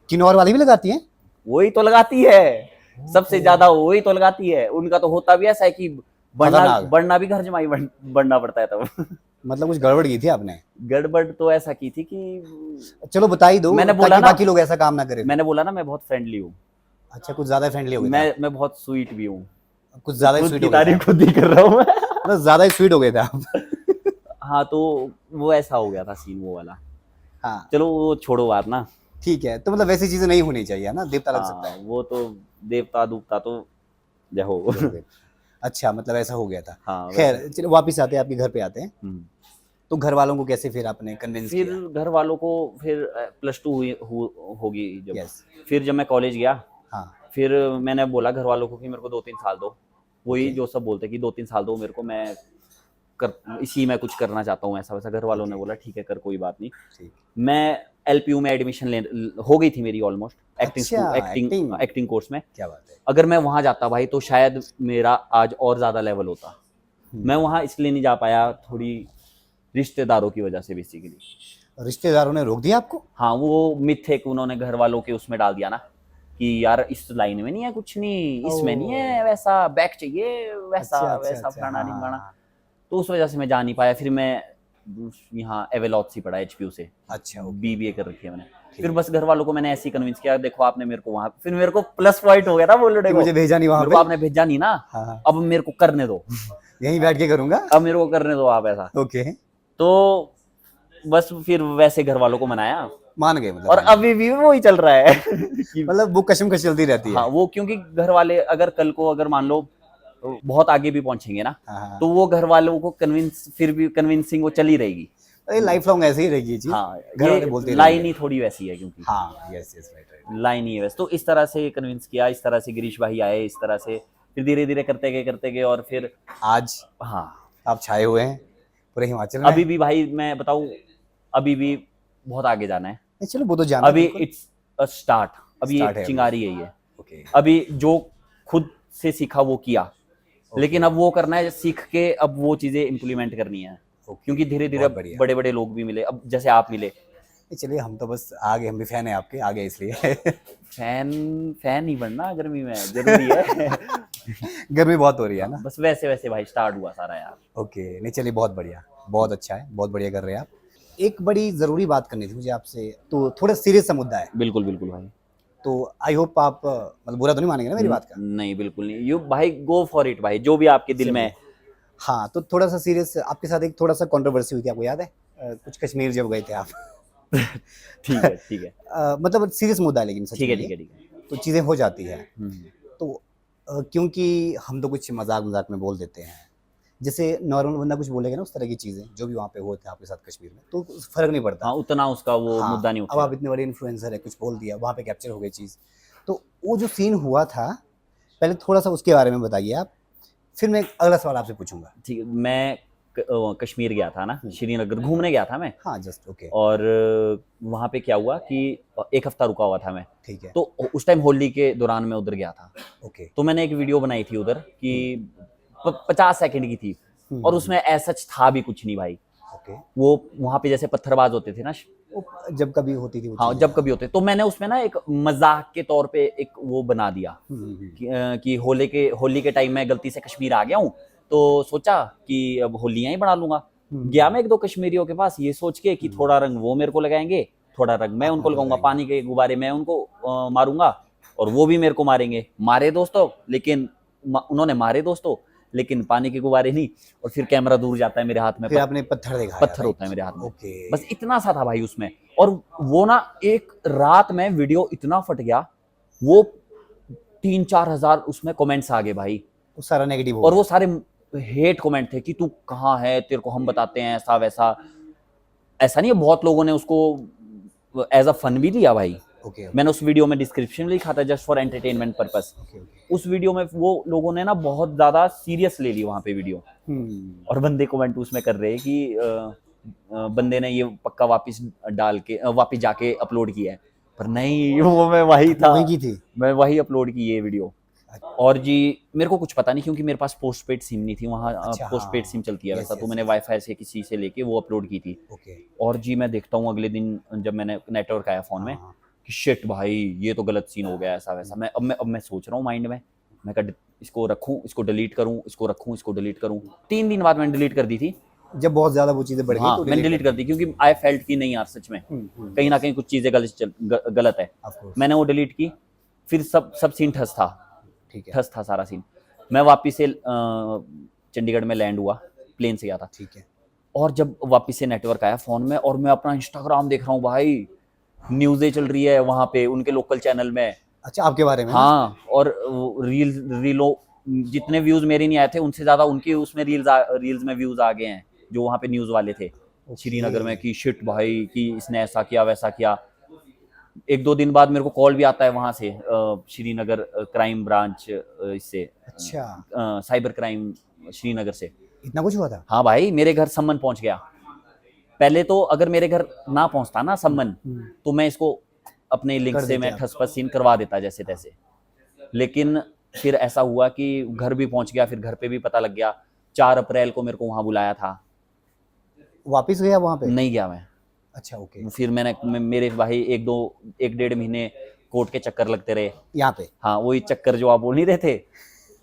किन्नौर वाली भी लगाती है? वही तो लगाती है, सबसे ज्यादा वही तो लगाती है। उनका तो होता भी ऐसा है कि बढ़ना खतरनाक। बढ़ना भी घर जमाई बढ़ना पड़ता है तब मतलब कुछ गड़बड़ की थी आपने? गड़बड़ तो ऐसा की थी कि चलो बता ही दो, मैंने बोला ताकि ना- बाकी लोग ऐसा काम ना करें। मैंने बोला ना मैं बहुत फ्रेंडली हूँ, अच्छा, कुछ ज्यादा फ्रेंडली हो गए थे मैं बहुत स्वीट भी हूँ, आप। कुछ ज्यादा ही खुद स्वीट की हो गए थे तारीफ खुद ही कर रहा हूँ मैं आप। मतलब ज्यादा ही स्वीट हो गए थे आप। हाँ, तो वो ऐसा हो गया था सीन वो वाला। हाँ चलो वो छोड़ो बात ना। ठीक है, तो मतलब वैसी चीजें नहीं होनी चाहिए ना, देवता लग सकता हाँ, वो तो देवता दूवता तो जय हो है। अच्छा, मतलब ऐसा हो गया था। हाँ खैर चलो वापिस आते हैं, आपके घर पे आते हैं। हम्म। तो घर वालों को कैसे फिर आपने कन्विंस फिर किया? घर वालों को फिर +2 होगी जब, यस, फिर जब मैं कॉलेज गया, हाँ फिर मैंने बोला घर वालों को कि मेरे को 2-3 साल दो, वही Okay. जो सब बोलते कि 2-3 साल दो मेरे को, मैं इसी में कुछ करना चाहता हूँ ऐसा वैसा। घर वालों ने Okay. बोला ठीक है कर, कोई बात नहीं। ठीक। मैं LPU में एडमिशन ले हो गई थी मेरी ऑलमोस्ट, अच्छा, acting। एक्टिंग कोर्स में। क्या बात है। अगर मैं वहां जाता भाई तो शायद मेरा आज और ज्यादा लेवल होता। मैं वहां इसलिए नहीं जा पाया, थोड़ी रिश्तेदारों की वजह से बेसिकली। रिश्तेदारों ने रोक दिया आपको? हाँ, वो मिथ थे कि उन्होंने घर वालों के उसमें डाल दिया ना कि यार इस लाइन में नहीं है कुछ नहीं, इसमें नहीं है वैसा, बैक चाहिए वैसा वैसा फलाना हाँ, ढिमकाना। हाँ। तो उस वजह से मैं जा नहीं पाया। फिर मैं यहाँ एवेलॉथ से पढ़ा HPU से, अच्छा okay। BBA कर रखी है मैंने। ठीक फिर बस घर वालों को मैंने ऐसे ही कन्विंस किया, देखो आपने मेरे को वहां, फिर मेरे को प्लस पॉइंट हो गया था बोल कि रहे मुझे भेजा नहीं वहां मेरे पे। को आपने भेजा नहीं ना, हाँ हाँ, अब मेरे को करने दो, यहीं बैठ के करूंगा। अब मेरे को करने दो आप ऐसा। ओके, तो बस फिर वैसे घर वालों को मनाया, मान गए मतलब। और अभी भी वही चल रहा है कि मतलब वो कशमकश चलती रहती है। हाँ, वो क्योंकि घर वाले अगर कल को अगर मान लो बहुत आगे भी पहुंचेंगे ना, हाँ, हाँ। तो वो घर वालों को कन्विंस, फिर भी कन्विंसिंग वो चली रहेगी। अरे लाइफ लॉन्ग ऐसे ही रहेगी ये चीज। हाँ, घर वाले बोलते ये ही लाइन रहेंगे। ही थोड़ी वैसी है क्योंकि हाँ yes yes, right right. Line ही है वैसे। तो इस तरह से कन्विंस किया, इस तरह से गिरीश भाई आए, इस तरह से फिर धीरे धीरे करते गए और फिर आज हाँ, आप छाए हुए हैं पूरे हिमाचल में। अभी भी भाई मैं बताऊं, अभी भी बहुत आगे जाना है। नहीं, चलो वो तो जाना अभी बिल्कुल। इट्स अ स्टार्ट, अभी Start है चिंगारी है ये। ओके अभी जो खुद से सीखा वो किया, लेकिन अब वो करना है सीख के, अब वो चीजें इम्प्लीमेंट करनी है। क्योंकि धीरे धीरे बहुत बढ़िया। बड़े बड़े लोग भी मिले, अब जैसे आप मिले। नहीं, चलिए हम तो बस आगे, हम भी फैन है आपके, आगे इसलिए। फैन ही बनना गर्मी में जरूरी है गर्मी बहुत हो रही है ना। बस वैसे वैसे भाई स्टार्ट हुआ सारा यार। ओके, नहीं चलिए बहुत बढ़िया, बहुत अच्छा है, बहुत बढ़िया कर रहे हैं आप। एक बड़ी ज़रूरी बात करनी थी मुझे आपसे, तो थोड़ा सीरियस सा मुद्दा है, बिल्कुल बिल्कुल भाई। तो आई होप आप मतलब बुरा तो नहीं मानेंगे ना मेरी बात का? नहीं बिल्कुल नहीं, यू भाई गो फॉर इट भाई, जो भी आपके दिल में है। हाँ, तो थोड़ा सा सीरियस, आपके साथ एक थोड़ा सा कंट्रोवर्सी हुई थी, आपको याद है? कुछ कश्मीर जब गए थे आप। ठीक है ठीक है मतलब सीरियस मुद्दा है, लेकिन सच ठीक है में ठीक ये, है ठीक है। तो चीज़ें हो जाती है। हम्म, तो क्योंकि हम तो कुछ मजाक मजाक में बोल देते हैं, जैसे नॉर्मल बंदा कुछ बोलेगा ना उस तरह की चीज़ें जो भी वहाँ पे होते हैं आपके साथ कश्मीर में, तो फर्क नहीं पड़ता। हाँ, उतना उसका वो हाँ, मुद्दा नहीं अब उठेगा। आप इतने बड़े इन्फ्लुएंसर है, कुछ बोल दिया, वहाँ पे कैप्चर हो गई चीज़। तो वो जो सीन हुआ था, पहले थोड़ा सा उसके बारे में बताइए आप, फिर मैं अगला सवाल आपसे पूछूंगा। ठीक है, मैं कश्मीर गया था ना, श्रीनगर घूमने गया था मैं। हाँ जस्ट ओके, और वहाँ पे क्या हुआ कि 1 हफ्ता रुका हुआ था मैं, ठीक है, तो उस टाइम होली के दौरान मैं उधर गया था। ओके, तो मैंने एक वीडियो बनाई थी उधर कि 50 सेकंड की थी, और उसमें ऐसा था भी कुछ नहीं भाई। ओके। वो वहाँ पे जैसे पत्थरबाज होते थे ना, वो जब कभी होती थी वो हाँ चीज़ें। जब कभी होते, तो मैंने उसमें ना एक मजाक के तौर पे एक वो बना दिया कि होली के टाइम में गलती से कश्मीर आ गया हूँ, तो सोचा कि अब होलियां ही बना लूंगा। गया मैं 1-2 कश्मीरियों के पास ये सोच के कि थोड़ा रंग वो मेरे को लगाएंगे, थोड़ा रंग मैं उनको लगाऊंगा, पानी के गुब्बारे मैं उनको मारूंगा, और वो भी मेरे को मारेंगे, मारे दोस्तों, लेकिन उन्होंने मारे दोस्तों, लेकिन पानी के गुब्बारे नहीं। और फिर कैमरा दूर जाता है मेरे हाथ में, फिर आपने पत्थर दिखाया, पत्थर होता है मेरे हाथ में। ओके। बस इतना सा था भाई उसमें। और वो ना एक रात में वीडियो इतना फट गया, वो 3-4 हजार उसमें कमेंट्स आ गए भाई, वो सारा नेगेटिव हो और गया। वो सारे हेट कमेंट थे कि तू कहाँ है, तेरे को हम बताते हैं, ऐसा वैसा। ऐसा नहीं है, बहुत लोगों ने उसको एज अ फन भी लिया भाई। ओके मैंने उस वीडियो में डिस्क्रिप्शन लिखा था जस्ट फॉर एंटरटेनमेंट पर्पस। उस वीडियो में वो लोगों ने ना बहुत ज्यादा सीरियस ले ली वहां पे वीडियो, और बंदे कमेंट उसमें कर रहे हैं कि बंदे ने ये पक्का वापस डाल के वापस जाके अपलोड किया है, पर नहीं, वो मैं वही था, वही की थी। मैं वही अपलोड की ये वीडियो। और जी मेरे को कुछ पता नहीं, क्योंकि मेरे पास पोस्ट पेड सिम नहीं थी वहाँ। अच्छा, पोस्ट पेड हाँ, सिम चलती है yes, वैसा, तो yes, मैंने yes. वाईफाई से किसी से लेके वो अपलोड की थी। ओके। और जी मैं देखता हूँ अगले दिन जब मैंने नेटवर्क आया फोन में हाँ, कि शिट भाई ये तो गलत सीन हो गया, ऐसा वैसा। मैं सोच रहा हूँ माइंड में, मैं कहा इसको रखूँ, इसको डिलीट करूँ, इसको रखूँ, इसको डिलीट करूँ। 3 दिन बाद मैंने डिलीट कर दी थी। जब बहुत ज्यादा वो चीजें बढ़ गई हाँ तो मैंने डिलीट कर दी, क्योंकि आई फेल्ट कि नहीं यार सच में कहीं ना कहीं कुछ चीजें गलत है। Of course. मैंने वो डिलीट की, फिर सब सीन ठस था, ठीक है, ठस था सारा सीन। मैं वापिस से चंडीगढ़ में लैंड हुआ, प्लेन से गया था। ठीक है। और जब वापिस से नेटवर्क आया फोन में, और मैं अपना इंस्टाग्राम देख रहा हूँ भाई, न्यूज़ें चल रही है वहां पे उनके लोकल चैनल में। अच्छा, आपके बारे में? हाँ, और रीलों जितने व्यूज मेरे नहीं आए थे, उनसे ज्यादा उनके उसमें रील्स में व्यूज आ गए हैं, जो वहाँ पे न्यूज वाले थे श्रीनगर में, कि शिट भाई कि इसने ऐसा किया वैसा किया। 1-2 दिन बाद मेरे को कॉल भी आता है वहां से, श्रीनगर क्राइम ब्रांच, इससे, अच्छा, साइबर क्राइम श्रीनगर से। इतना कुछ हुआ था? हाँ भाई, मेरे घर सम्मन पहुंच गया। पहले तो अगर मेरे घर ना पहुंचता ना सम्मन, तो मैं इसको अपने लिंक कर से देते मैं आप। ठसपस सीन करवा देता जैसे तैसे। लेकिन फिर ऐसा हुआ कि घर भी पहुंच गया, फिर घर पे भी पता लग गया। 4 अप्रैल को मेरे को वहां बुलाया था, वापिस गया वहां पे? नहीं गया मैं। अच्छा, ओके। फिर मेरे भाई 1-1.5 महीने कोर्ट के चक्कर लगते रहे यहाँ पे? हाँ, वही चक्कर जो आप बोल नहीं रहे थे।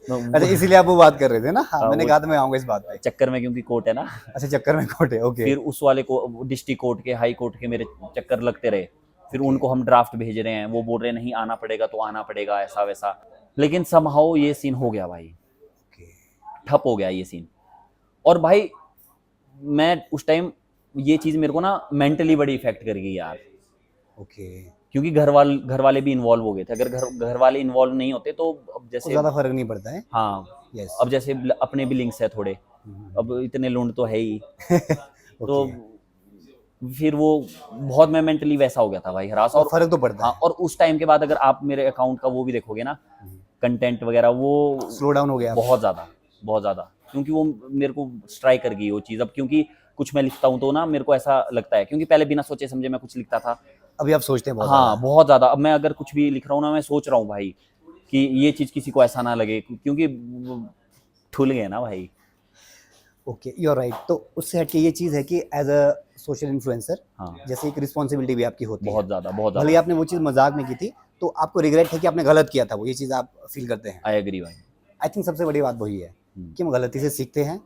अच्छा, इसीलिए आप वो बात कर रहे थे ना? हाँ, हाँ, मैंने वो कहा था मैं आऊंगा इस बात पे। चक्कर में, क्योंकि कोर्ट है ना। अच्छा, चक्कर में कोर्ट है, ओके। फिर उस वाले को डिस्ट्रिक्ट कोर्ट के, हाई कोर्ट के मेरे चक्कर लगते रहे। फिर उनको हम ड्राफ्ट भेज रहे हैं, वो बोल रहे हैं नहीं आना पड़ेगा तो आना पड़ेगा, ऐसा वैसा। लेकिन समहाउ ये सीन हो गया भाई, ठप हो गया ये सीन। और भाई मैं उस टाइम, ये चीज मेरे को ना मेंटली बड़ी इफेक्ट कर गई यार, ओके। क्योंकि घर वाले भी इन्वॉल्व हो गए थे। अगर घर वाले इन्वॉल्व नहीं होते तो अब जैसे ज्यादा फर्क नहीं पड़ता है। हाँ, यस। अब जैसे अपने भी लिंक्स है थोड़े, अब इतने लुंड तो है ही। तो फिर वो बहुत, मैं मेंटली वैसा हो गया था भाई, हरास। और फर्क तो पड़ता हाँ, है। और उस टाइम के बाद अगर आप मेरे अकाउंट का वो भी देखोगे ना, कंटेंट वगैरह, वो स्लो डाउन हो गया बहुत ज्यादा, क्योंकि वो मेरे को स्ट्राइक कर गई वो चीज़। अब क्योंकि कुछ मैं लिखता हूँ तो ना मेरे को ऐसा लगता है, क्योंकि पहले बिना सोचे समझे मैं कुछ लिखता था, अभी आप सोचते हैं बहुत हाँ ज़्यादा। बहुत ज्यादा। अब मैं अगर कुछ भी लिख रहा हूँ ना, मैं सोच रहा हूँ भाई कि ये चीज किसी को ऐसा ना लगे, क्योंकि ठुल गए ना भाई। Okay, you are right. तो उससे हटके ये चीज़ है कि एज अ सोशल इन्फ्लुएंसर, हाँ, जैसे एक रिस्पॉन्सिबिलिटी भी आपकी होती है। बहुत ज्यादा भले ही आपने वो चीज़ मजाक में की थी, तो आपको रिग्रेट है कि आपने गलत किया था, वो ये चीज़ आप फील करते हैं? आई एग्री भाई। आई थिंक सबसे बड़ी बात वही है कि हम गलती से सीखते हैं,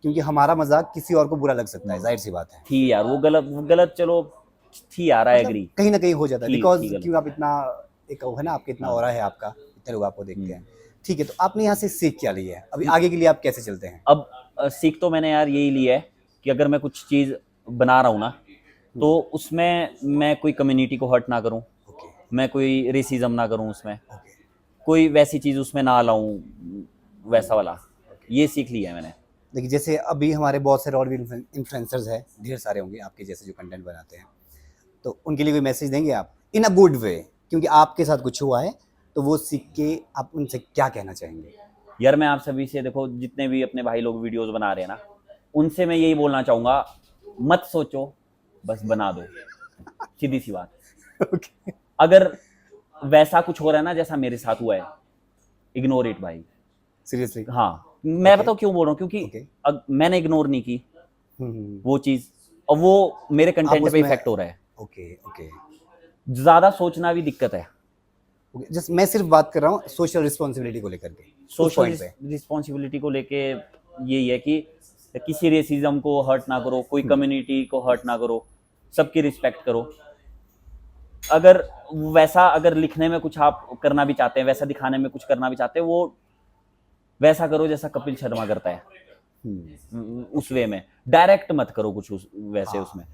क्योंकि हमारा मजाक किसी और को बुरा लग सकता है, जाहिर सी बात है। थी यार वो गलत चलो थी यार, आई मतलब एग्री। कहीं ना कहीं हो जाता है, थी बिकॉज गलत। क्यों आप इतना, एक वो है ना, आपके इतना हाँ। ऑरा है आपका, इतने लोग आपको देखते हैं। ठीक है, तो आपने यहाँ से सीख क्या ली है? अभी आगे के लिए आप कैसे चलते हैं? अब सीख तो मैंने यार यही ली है कि अगर मैं कुछ चीज बना रहा हूँ ना, तो उसमें मैं कोई कम्युनिटी को हर्ट ना करूँ, ओके, मैं कोई रेसिज्म ना करूँ उसमें, ओके। कोई वैसी चीज उसमें ना लाऊं, वैसा वाला। ये सीख लिया है मैंने। देखिए, जैसे अभी हमारे बहुत सारे और भी इन्फ्लुएंसर्स हैं, ढेर सारे होंगे आपके जैसे जो कंटेंट बनाते हैं, तो उनके लिए कोई मैसेज देंगे आप इन अ गुड वे, क्योंकि आपके साथ कुछ हुआ है, तो वो सीख के आप उनसे क्या कहना चाहेंगे? यार मैं आप सभी से, देखो जितने भी अपने भाई लोग वीडियोस बना रहे हैं ना, उनसे मैं यही बोलना चाहूंगा, मत सोचो, बस बना दो, सीधी सी बात। ओके, अगर वैसा कुछ हो रहा है ना जैसा मेरे साथ हुआ है, इग्नोर इट भाई। सीरियसली? हाँ, मैं बताऊँ क्यों बोल रहा हूँ, क्योंकि मैंने इग्नोर नहीं की वो चीज, और वो मेरे कंटेंट पे इफेक्ट हो रहा है। Okay, okay. ज्यादा सोचना भी दिक्कत है। जस्ट मैं सिर्फ बात कर रहा हूँ सोशल रिस्पॉन्सिबिलिटी को लेकर के, सोशल रिस्पॉन्सिबिलिटी को लेके यही है कि किसी रेसिज्म को हर्ट ना करो, कोई कम्युनिटी को हर्ट ना करो, सबकी रिस्पेक्ट करो। अगर वैसा, अगर लिखने में कुछ आप करना भी चाहते हैं, वैसा दिखाने में कुछ करना भी चाहते हैं, वो वैसा करो जैसा कपिल शर्मा करता है, उस वे में। डायरेक्ट मत करो कुछ वैसे हाँ। उसमें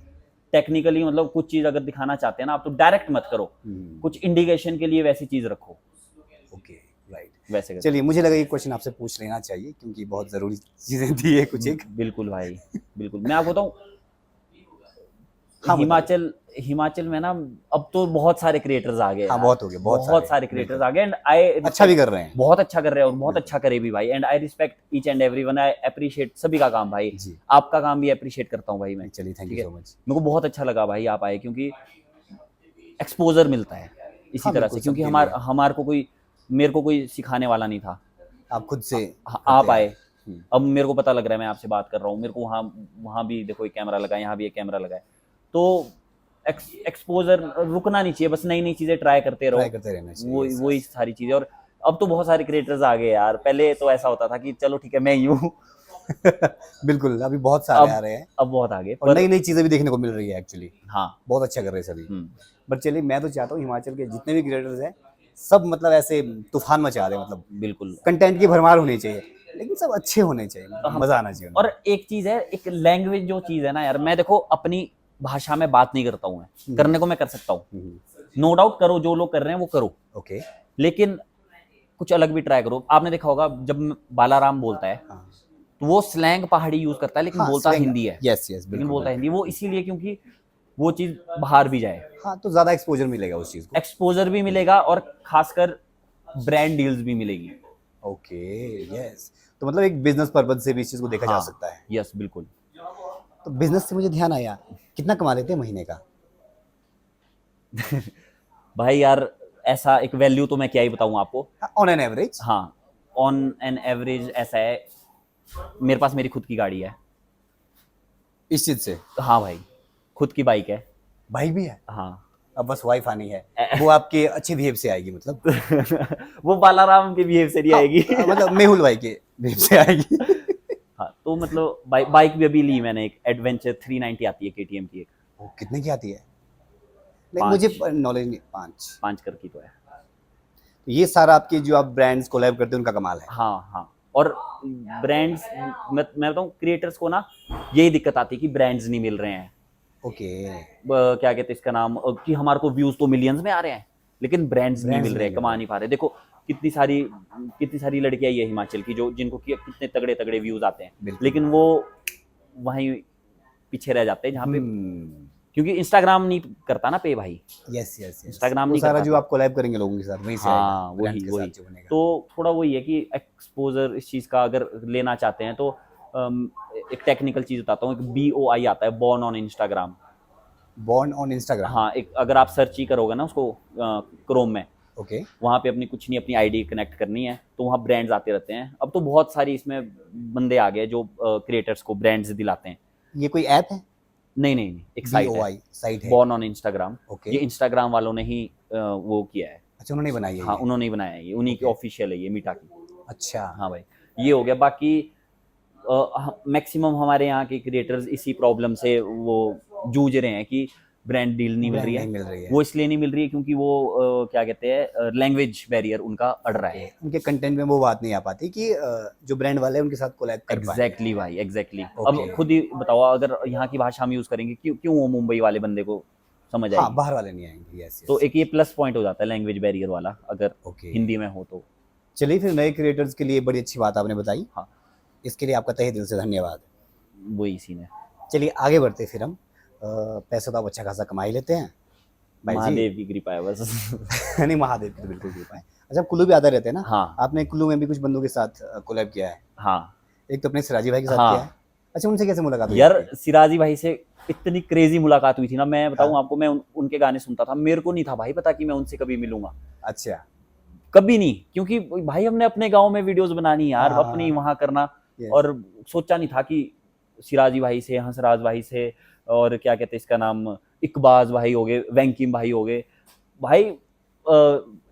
टेक्निकली, मतलब कुछ चीज अगर दिखाना चाहते हैं ना आप, तो डायरेक्ट मत करो, कुछ इंडिकेशन के लिए वैसी चीज रखो। Okay, right. वैसे करो। चलिए, मुझे लगा ये क्वेश्चन आपसे पूछ लेना चाहिए क्योंकि बहुत जरूरी चीजें थी ये कुछ एक। बिल्कुल भाई, बिल्कुल। मैं आपको बताऊं, हाँ, हिमाचल में ना अब तो बहुत सारे क्रिएटर्स आ गए हाँ, यार। बहुत हो गए, बहुत सारे क्रिएटर्स बिल्कुल। आ गए, एंड आई अच्छा भी कर रहे हैं। बहुत अच्छा कर रहे हैं और बहुत अच्छा करे भी भाई, and I respect each and everyone, I appreciate सभी का काम भाई। जी। आपका काम भी अप्रिशिएट करता हूँ भाई मैं। चलिए, थैंक ठीक यू है, सो मच। मेरे को बहुत अच्छा लगा भाई आप आए, क्योंकि एक्सपोजर मिलता है इसी हाँ, तरह बिल्कुल, से, क्योंकि सबके लिए। हमार को कोई, मेरे को कोई सिखाने वाला नहीं था। आप खुद से आप करते आए, हैं। अब मेरे को पता लग रहा है, मैं आपसे बात कर रहा हूँ, मेरे को वहाँ वहाँ भी देखो एक कैमरा लगा है, यहाँ भी एक कैमरा लगा है, तो एक्सपोजर रुकना नहीं चाहिए, बस नई नई चीजें ट्राई करते रहो, ट्राई करते रहना चाहिए। वही सारी चीजें। और अब तो बहुत सारे क्रिएटर्स आ गए यार, पहले तो ऐसा होता था कि चलो ठीक है मैं ही हूँ। बिल्कुल, अभी बहुत सारे आ रहे हैं अब बहुत आगे, और नई नई चीजें भी देखने को मिल रही है एक्चुअली। हाँ, बहुत अच्छा कर रहे हैं सभी। बट चलिए, मैं तो चाहता हूँ हिमाचल के जितने भी क्रिएटर्स हैं सब मतलब ऐसे तूफान मचा दें, मतलब बिल्कुल। कंटेंट की भरमार होनी चाहिए, लेकिन सब अच्छे होने चाहिए, मजा आना चाहिए और एक चीज है, एक लैंग्वेज जो चीज है ना यार, मैं देखो अपनी भाषा में बात नहीं करता हूँ, मैं करने को मैं कर सकता हूँ, नो डाउट, करो जो लोग कर रहे हैं वो करो, ओके। लेकिन कुछ अलग भी ट्राई करो। आपने देखा होगा जब बालाराम बोलता है तो वो स्लैंग पहाड़ी यूज करता है, लेकिन बोलता हिंदी है। यस, लेकिन बोलता हिंदी, वो इसीलिए क्योंकि वो चीज बाहर भी जाए, हाँ, तो ज्यादा एक्सपोजर मिलेगा उस चीज को। एक्सपोजर भी मिलेगा और खासकर ब्रांड डील्स भी मिलेगी। Okay, yes. तो मतलब एक बिजनेस पर्पज से भी इस चीज को देखा जा सकता है। यस, बिल्कुल। तो बिजनेस से मुझे ध्यान आया, कितना कमा लेते हैं महीने का? भाई यार, ऐसा एक वैल्यू तो मैं क्या ही बताऊं आपको। On an average? हाँ, ऑन एन एवरेज ऐसा है, मेरे पास मेरी खुद की गाड़ी है। इस चीज से? हाँ भाई, खुद की बाइक है। बाइक भी है? हाँ। अब बस वाइफ आनी है, वो आपके अच्छे बिहेव से आएगी मतलब। वो बालाराम के बिहेव से नहीं आएगी। मतलब मेहुल भाई के बिहेव से आएगी। हाँ, तो मतलब बाइक भी अभी ली मैंने, एक एडवेंचर 390 आती है केटीएम की, एक। वो कितने की आती है? नहीं, मुझे नॉलेज नहीं। 5 कर की तो है। तो ये सारा आपके जो आप ब्रांड्स कोलैब करते हैं उनका कमाल है। हाँ हाँ, और ब्रांड्स, मैं बताऊँ क्रिएटर्स को ना यही दिक्कत आती है कि ब्रांड्स नहीं मिल रहे हैं। ओके। क्या कहते हैं इसका नाम, कि हमारे को व्यूज तो मिलियंस में आ रहे हैं, लेकिन ब्रांड्स नहीं मिल रहे, कमा नहीं पा रहे। देखो कितनी सारी लड़कियां ये हिमाचल की जो जिनको कितने तगड़े तगड़े व्यूज आते हैं, लेकिन वो वहीं पीछे रह जाते हैं जहाँ पे, क्योंकि इंस्टाग्राम नहीं करता ना पे भाई। यस यस यस, इंस्टाग्राम नहीं सारा करता जो आप कोलैब करेंगे लोगों के साथ वहीं से आएगा। हाँ, वही। तो थोड़ा वही है कि एक्सपोजर इस चीज का अगर लेना चाहते हैं तो एक टेक्निकल चीज बताता हूँ, एक BOI आता है, born on Instagram. Born on Instagram? हाँ, एक अगर आप सर्च ही करोगे ना उसको क्रोम में, ओके। वहाँ पे कुछ नहीं, अपनी आईडी कनेक्ट करनी है, तो वहाँ ब्रांड्स आते रहते हैं। अब तो बहुत सारी इसमें बंदे आ गए जो क्रिएटर्स को ब्रांड्स दिलाते हैं। ये कोई ऐप है? नहीं, एक साइट है, बॉर्न ऑन इंस्टाग्राम। ये इंस्टाग्राम वालों ने ही वो किया है। अच्छा, उन्होंने बनाई है? हाँ, उन्होंने ही बनाया है, ये उन्हीं की ऑफिशियल है, ये मीटा की। अच्छा। हाँ भाई, ये हो गया। बाकी मैक्सिमम हमारे यहाँ के क्रिएटर्स इसी प्रॉब्लम से वो जूझ रहे हैं कि ब्रांड डील नहीं मिल रही है। वो इसलिए नहीं मिल रही है क्योंकि वो क्या कहते हैं, लैंग्वेज बैरियर उनका अड़ रहा है। उनके कंटेंट में वो बात नहीं आ पाती कि जो ब्रांड वाले हैं उनके साथ कोलैब कर पाए। एग्जैक्टली भाई, एग्जैक्टली। अब खुद ही बताओ, अगर यहाँ की भाषा हम यूज करेंगे, क्यों वो मुंबई वाले बंदे को समझ आएगी? हाँ, बाहर वाले नहीं आएंगे। यस। तो एक ये प्लस पॉइंट हो जाता है लैंग्वेज बैरियर वाला, अगर हिंदी में हो तो। चलिए, फिर नए क्रिएटर्स के लिए बड़ी अच्छी बात आपने बताई। हाँ, इसके लिए आपका तहे दिल से धन्यवाद। वही सीन है। चलिए आगे बढ़ते, फिर हम पैसा तो आप अच्छा खासा कमा ही लेते हैं भाई जी। महादेव की कृपा है बस। नहीं, महादेव की तो बिल्कुल कृपा है। अच्छा, कुल्लू भी आते रहते हैं ना? हाँ। आपने कुल्लू में भी कुछ बंदों के साथ कोलैब किया है? हाँ, एक तो अपने सिराजी भाई के साथ हाँ किया है। अच्छा, उनसे कैसे मुलाकात हुई यार? आपकी? सिराजी भाई से इतनी क्रेजी मुलाकात हुई थी ना, मैं बताऊं आपको, मैं उनके गाने सुनता था, मेरे को नहीं था भाई पता कि मैं उनसे कभी मिलूंगा। अच्छा। कभी नहीं, क्योंकि भाई हमने अपने गांव में वीडियोस बनानी यार, अपनी वहां करना, और सोचा नहीं था कि सिराजी भाई से, हंसराज भाई से, और क्या कहते हैं इसका नाम, इकबाज भाई हो गए, वेंकिम भाई हो गए, भाई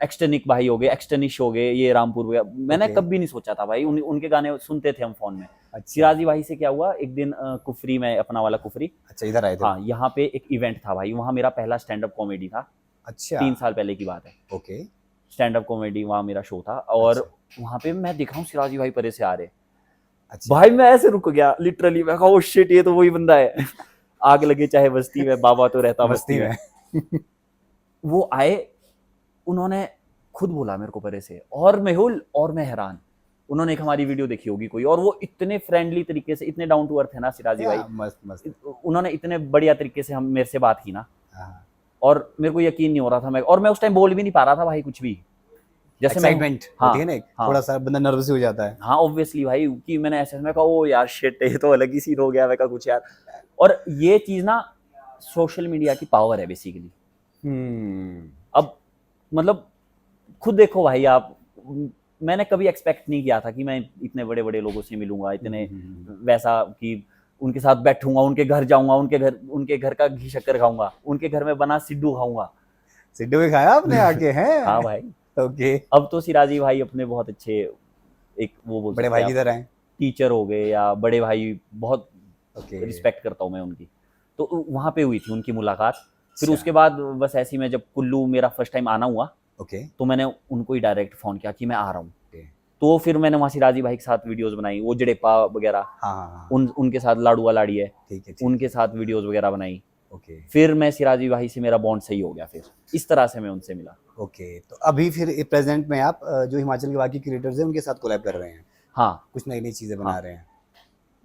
एक्सटनिक भाई हो गए, एक्सटनिश हो गए, ये रामपुर हो गया। मैंने कभी नहीं सोचा था भाई, उनके गाने सुनते थे हम फोन में। सिराजी भाई से क्या हुआ, एक दिन कुफरी में, अपना वाला कुफरी। अच्छा, इधर आए थे? हाँ, यहाँ पे एक इवेंट था भाई, वहाँ मेरा पहला स्टैंड अप कॉमेडी था। अच्छा 3 साल पहले की बात है। ओके स्टैंड अप कॉमेडी वहाँ मेरा शो था और वहाँ पे मैं देखा हूँ सिराजी भाई परे से आ रहे। अच्छा भाई मैं ऐसे रुक गया लिटरली, मैं कहा ओ शिट ये तो वही बंदा है। आग लगे चाहे बस्ती में, बाबा तो रहता मस्ती बस्ती में। वो आए, उन्होंने खुद बोला मेरे को परे से, और मेहुल और मैं हैरान। उन्होंने एक हमारी वीडियो देखी होगी कोई, और वो इतने फ्रेंडली तरीके से, इतने डाउन टू अर्थ है ना सिराजी भाई, मस्त मस्त उन्होंने इतने बढ़िया तरीके से हम मेरे से बात की ना, हाँ और मेरे को यकीन नहीं हो रहा था। मैं उस टाइम बोल भी नहीं पा रहा था भाई कुछ भी, जैसे मैं एक्साइटमेंट हाँ, होती है ना एक, हाँ। थोड़ा सा बंदा नर्वस हो जाता है। हाँ ऑब्वियसली भाई, कि मैंने ऐसे मैं कहा ओ यार शिट ये तो अलग ही सीन हो गया, मैं कहा कुछ यार। और ये चीज ना सोशल मीडिया की पावर है बेसिकली। अब मतलब खुद देखो भाई आप, मैंने कभी एक्सपेक्ट नहीं किया था कि मैं इतने बड़े बड़े लोगों से मिलूंगा, इतने वैसा कि उनके साथ बैठूंगा, उनके घर जाऊंगा, उनके घर का घी शक्कर खाऊंगा, उनके घर में बना सिड्डू खाऊंगा। सिड्डू भी खाया आपने आके हैं? हाँ भाई। ओके अब तो सिराजी भाई अपने बहुत अच्छे एक वो बोल बड़े भाई की तरह हैं। टीचर हो गए या बड़े भाई, बहुत ओके रिस्पेक्ट करता हूँ मैं उनकी। तो वहाँ पे हुई थी उनकी मुलाकात। फिर अच्छा। उसके बाद बस ऐसे ही मैं जब कुल्लू मेरा फर्स्ट टाइम आना हुआ, ओके तो मैंने उनको ही डायरेक्ट फ़ोन किया कि मैं आ रहा हूँ। ओके तो फिर मैंने वहाँ सिराजी भाई के साथ वीडियोस बनाई, वो जडेपा वगैरह, हाँ हाँ हाँ उनके साथ लाड़ुआ लाड़ी है, ठीक है उनके साथ वीडियोस वगैरह बनाई। ओके फिर मैं सिराजी भाई से मेरा बॉन्ड सही हो गया, फिर इस तरह से मैं उनसे मिला। ओके तो अभी फिर प्रेजेंट में आप जो हिमाचल के बाकी क्रिएटर्स हैं उनके साथ कोलैब कर रहे हैं, हाँ कुछ नई नई चीजें बना हाँ। रहे हैं।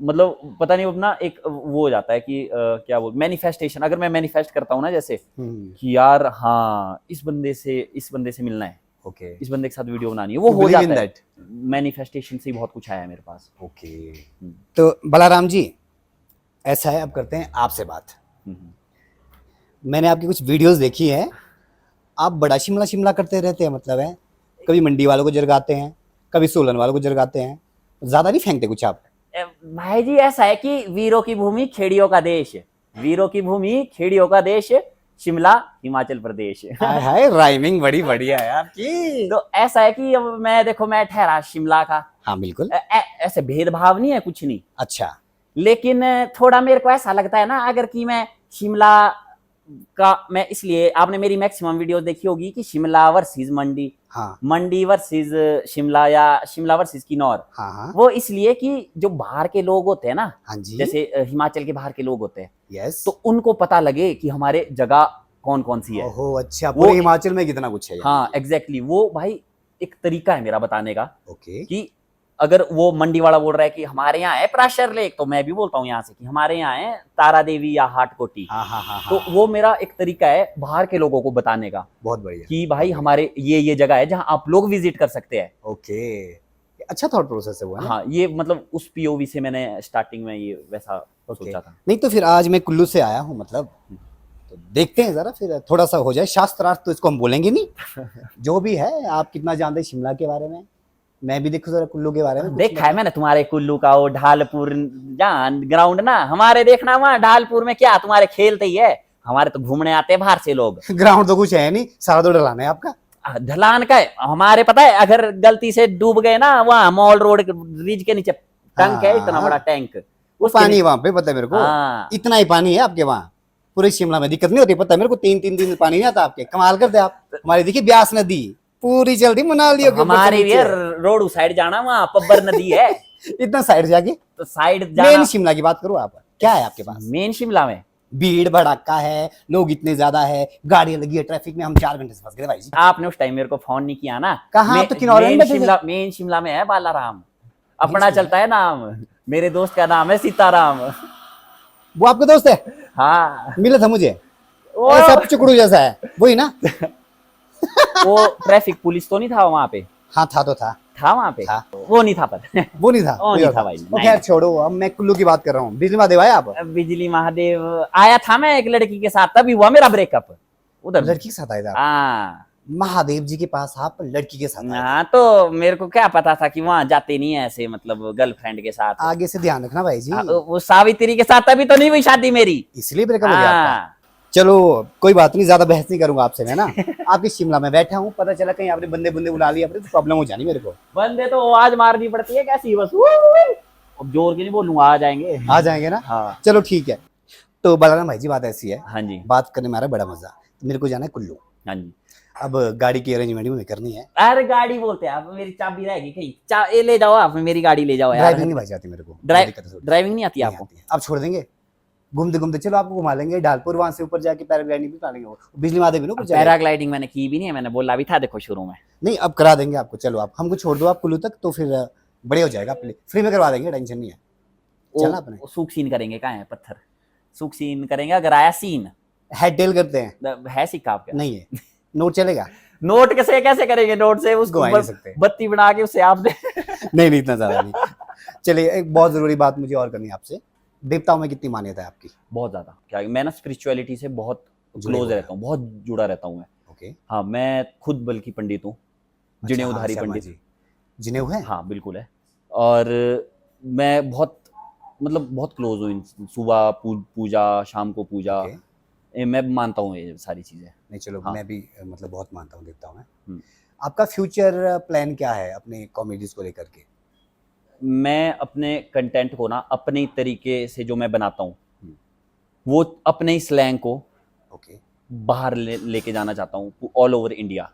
मतलब पता नहीं अपना एक वो हो जाता है कि क्या बोल मैनिफेस्टेशन, अगर मैं मैनिफेस्ट करता हूँ ना जैसे कि यार हाँ इस बंदे से मिलना है, ओके इस बंदे के साथ वीडियो बनानी है, वो You हो believe in जाता है। that? मैनिफेस्टेशन से ही बहुत कुछ आया है मेरे पास। ओके तो बलाराम जी ऐसा है, अब करते हैं आपसे बात। मैंने आपकी कुछ वीडियोस देखी है, आप बड़ा शिमला शिमला करते रहते हैं, मतलब है कभी मंडी वालों को जरगाते हैं, कभी सोलन वालों को जरगाते हैं, ज्यादा नहीं फेंकते कुछ आप? भाई जी ऐसा है कि वीरों की भूमि खेड़ियों का देश, वीरों की भूमि खेड़ियों का देश, शिमला हिमाचल प्रदेश। हाय हाय राइमिंग बड़ी बढ़िया है आपकी। तो ऐसा है कि अब मैं ठहरा शिमला का, हाँ बिल्कुल ऐसे भेदभाव नहीं है कुछ नहीं, अच्छा लेकिन थोड़ा मेरे को ऐसा लगता है ना, अगर कि मैं शिमला का, मैं इसलिए आपने मेरी मैक्सिमम वीडियो देखी होगी कि शिमला वर्सेस मंडी, हाँ मंडी वर्सेस शिमला या शिमला वर्सेस किन्नौर, हाँ हाँ वो इसलिए कि जो बाहर के लोग होते हैं ना, हाँ जी जैसे हिमाचल के बाहर के लोग होते हैं, यस तो उनको पता लगे कि हमारे जगह कौन कौन सी है। ओहो अच्छा, पूरे हिमाचल में कितना कुछ है यार। हाँ एग्जैक्टली, वो भाई एक तरीका है मेरा बताने का ओके कि अगर वो मंडी वाला बोल रहा है कि हमारे यहाँ है प्राशर लेक, तो मैं भी बोलता हूँ यहाँ से कि हमारे यहाँ है तारा देवी या हाटकोटी। हाँ हाँ हाँ तो वो मेरा एक तरीका है बाहर के लोगों को बताने का बहुत बढ़िया कि भाई हमारे ये जगह है जहाँ आप लोग विजिट कर सकते हैं। ओके अच्छा थॉट प्रोसेस है वो है ना? हाँ ये मतलब उस पीओवी से मैंने स्टार्टिंग में ये वैसा सोचा था। नहीं तो फिर आज मैं कुल्लू से आया हूँ, मतलब तो देखते हैं जरा, फिर थोड़ा सा हो जाए शास्त्रार्थ, तो इसको हम बोलेंगे नहीं। जो भी है आप कितना जानते हैं शिमला के बारे में, मैं भी देखो जरा कुल्लू के बारे में। देखा है मैंने तुम्हारे कुल्लू का वो ढालपुर जान ग्राउंड ना, हमारे देखना वहाँ ढालपुर में क्या तुम्हारे खेलते ही है, हमारे तो घूमने आते हैं बाहर से लोग। ग्राउंड तो कुछ है नहीं, सारा तो डलाना है आपका। ढलान का है हमारे, पता है अगर गलती से डूब गए ना, वहाँ मॉल रोड रिज के नीचे टैंक है, इतना बड़ा टैंक, उस पानी वहाँ पे पता है मेरे को, हाँ। इतना ही पानी है आपके वहाँ, पूरे शिमला में दिक्कत नहीं होती, पता है मेरे को, 3-3 दिन पानी नहीं आता आपके, कमाल करते आप। हमारी देखिए ब्यास नदी पूरी चलती मनाली, हमारे भी रोड साइड जाना, वहाँ पब्बर नदी है। इतना साइड जाके तो साइड मेन जाना। शिमला की बात करो आप, क्या है आपके पास? मेन शिमला में भीड़ भड़ाका है, लोग इतने ज्यादा है, गाड़ियां लगी है, ट्रैफिक में हम 4 घंटे से फंस गए भाई जी। आपने उस टाइम मेरे को फोन नहीं किया ना। कहाँ? तो किन्नौर में बैठे थे। मेन शिमला में है बालाराम, अपना चलता है नाम, मेरे दोस्त का नाम है सीताराम। वो आपका दोस्त है? हाँ मिला था मुझे, वो ऐसा चुकड़ू जैसा है, वही ना? वो ट्रैफिक पुलिस तो नहीं था वहाँ पे? हाँ था तो था वहाँ पे था। वो नहीं था, पर वो नहीं था, वो नहीं था भाई। वो खैर छोड़ो, अब मैं कुल्लू की बात कर रहा हूँ। बिजली महादेव आए आप? बिजली महादेव आया था, मैं एक लड़की के साथ, तभी हुआ मेरा ब्रेकअप उधर। लड़की के साथ आए थे आप? हाँ महादेव जी के पास आप लड़की के साथ आए थे? हाँ, तो मेरे को क्या पता था कि वहाँ जाते नहीं है ऐसे, मतलब गर्लफ्रेंड के साथ। आगे से ध्यान रखना भाई जी। वो सावित्री के साथ तभी तो नहीं हुई शादी मेरी, इसलिए ब्रेकअप हो गया आपका? हाँ। चलो कोई बात नहीं, ज्यादा बहस नहीं करूंगा आपसे मैं ना। आपके शिमला में बैठा हूँ, पता चला कहीं आपने बंदे बुंदे बुला लिए, अपने तो प्रॉब्लम हो जानी मेरे को। बंदे तो आवाज मारनी पड़ती है कैसी, बस अब जोर के नहीं बोलूंगा, आ जाएंगे। आ जाएंगे ना? हाँ चलो ठीक है। तो बलराम भाई जी बात ऐसी है, हाँ जी बात करने में आ रहा है बड़ा मजा, मेरे को जाना है कुल्लू। हाँ जी। अब गाड़ी की अरेंजमेंट भी हमें करनी है। अरे गाड़ी बोलते हैं आप, मेरी चाबी रहेगी कहीं, ये ले जाओ आप, मेरी गाड़ी ले जाओ यार। ड्राइविंग नहीं भाई आती मेरे को, बहुत दिक्कत है थोड़ी। ड्राइविंग नहीं आती नहीं आपको? आती है। आप छोड़ देंगे घूमते घूमते, चलो आपको घुमा लेंगे ढालपुर, वहां से ऊपर जाके पैराग्लाइडिंग भी करा लेंगे, वो बिजली माता भी ना ऊपर जाएगा। पैराग्लाइडिंग मैंने की भी नहीं है, मैंने बोला भी था देखो शुरू में। नहीं अब करा देंगे आपको, चलो आप हमको छोड़ दो आप कुल्लू तक, तो फिर बढ़िया हो जाएगा, फ्री में करवा देंगे, टेंशन नहीं है। चलना अपने सूख सीन करेंगे, कहाँ है पत्थर, सूख सीन करेंगे, अगर आया सीन हेड टेल करते हैं। है सिक्का आपके? नहीं है, नोट चलेगा? नोट कैसे कैसे करेंगे, नोट से उसको घुमा ही नहीं सकते। बत्ती बना के उससे आप दे। नहीं नहीं इतना ज्यादा नहीं। चलिए एक बहुत जरूरी बात मुझे और करनी है आपसे, देवताओं में कितनी मान्यता है आपकी? बहुत ज्यादा। क्या मैं ना स्पिरिचुअलिटी से बहुत जुड़े क्लोज हुए रहता हूँ, बहुत जुड़ा रहता हूँ मैं। ओके। हाँ, मैं खुद बल्कि पंडित हूँ, जिने अच्छा, हाँ, उधारी शर्मा पंडित। जी जिनेऊ है? हाँ बिल्कुल है। और मैं बहुत मतलब बहुत क्लोज हूँ सुबह पूजा, शाम को पूजा, ओके। मैं मानता हूँ ये सारी चीजें। नहीं चलो, हाँ। मैं भी मतलब बहुत मानता हूँ देवताओं में। हम्म। आपका फ्यूचर प्लान क्या है अपने कॉमेडीज को लेकर के? मैं अपने कंटेंट को ना अपने तरीके से जो मैं बनाता हूँ, हम्म। वो अपने ही स्लैंग को ओके बाहर लेके जाना चाहता हूँ, all over India,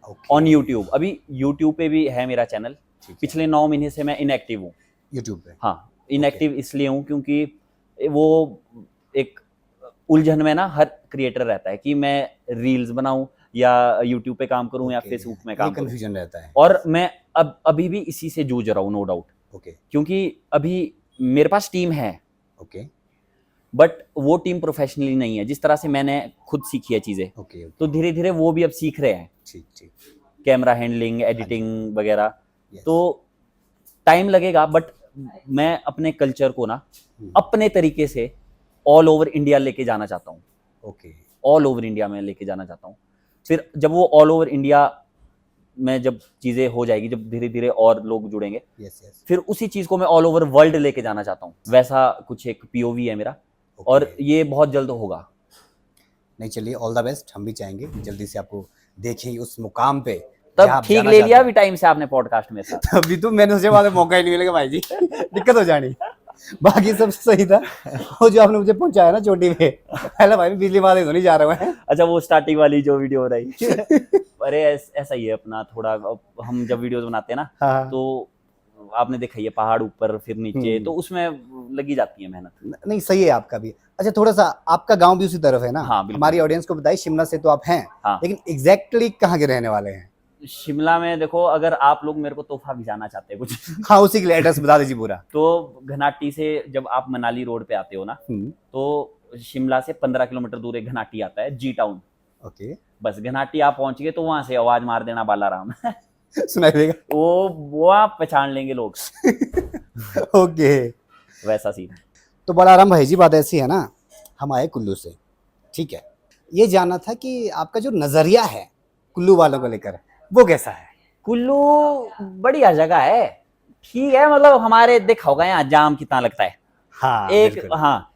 okay. On YouTube. अभी यूट्यूब पे भी है मेरा चैनल, ठीक है। पिछले 9 महीने से मैं इनएक्टिव हूँ यूट्यूब पे? हाँ, इनएक्टिव इसलिए हूँ क्योंकि वो एक उलझन में ना हर क्रिएटर रहता है कि मैं रील्स बनाऊं या यूट्यूब पे काम करूं या ओके, फेसबुक में ये काम करूं, कंफ्यूजन रहता है। और मैं अभी भी इसी से जूझ रहा हूँ, नो डाउट। ओके क्योंकि अभी मेरे पास टीम है, ओके बट वो टीम प्रोफेशनली नहीं है जिस तरह से मैंने खुद सीखी है चीजें। ओके। तो धीरे धीरे वो भी अब सीख रहे हैं, ठीक ठीक। कैमरा हैंडलिंग, एडिटिंग वगैरह। Yes. तो टाइम लगेगा, बट मैं अपने कल्चर को ना अपने तरीके से ऑल ओवर इंडिया लेके जाना चाहता हूँ। ओके। ऑल ओवर इंडिया में लेके जाना चाहता हूँ। फिर जब वो ऑल ओवर इंडिया में जब चीजें हो जाएगी, जब धीरे धीरे और लोग जुड़ेंगे, यस यस। फिर उसी चीज को मैं ऑल ओवर वर्ल्ड लेके जाना चाहता हूँ। वैसा कुछ एक पीओवी है मेरा, और ये बहुत जल्द होगा। नहीं चलिए, ऑल द बेस्ट, हम भी चाहेंगे जल्दी से आपको देखें उस मुकाम पे। तब ठीक ले लिया भी टाइम से आपने पॉडकास्ट में साथ। अभी तो मैंने सोचा बाद में मौका ही नहीं मिलेगा भाई जी, दिक्कत हो जानी। बाकी सब सही था, वो जो आपने मुझे पहुंचाया ना चोटी पे, पहले भाई बिजली वाले तो नहीं जा रहे हैं। अच्छा, वो स्टार्टिंग वाली जो वीडियो हो रही। अरे ऐसा ही है अपना थोड़ा, हम जब वीडियोस बनाते हैं ना, हाँ। तो आपने देखा ये पहाड़ ऊपर फिर नीचे, तो उसमें लगी जाती है मेहनत। नहीं सही है आपका भी। अच्छा थोड़ा सा, आपका गांव भी उसी तरफ है ना? हाँ, बिल्कुल। हमारी ऑडियंस को बताइए, शिमला से तो आप हैं, हाँ। लेकिन एग्जैक्टली कहाँ के रहने वाले हैं? शिमला में देखो, अगर आप लोग मेरे को तोहफा भिजाना चाहते हैं कुछ, हाँ उसी के लिए एड्रेस बता दीजिए पूरा। तो घनाटी से जब आप मनाली रोड पे आते हो ना, तो शिमला से 15 किलोमीटर दूर एक घनाटी आता है, जी टाउन। ओके। बस घनाटी आप पहुंच गए तो वहां से आवाज मार देना बालाराम। सुनाई देगा। वो आप पहचान लेंगे लोग। ओके। वैसा सीन। तो बलाराम भाई जी, बात ऐसी है ना, हम आए कुल्लू से, ठीक है, ये जानना था कि आपका जो नजरिया है कुल्लू वालों को लेकर, वो कैसा है? कुल्लू बढ़िया जगह है, ठीक है, मतलब हमारे देखा होगा यहाँ जाम कितना लगता है। हाँ एक बिल्कुल। हाँ,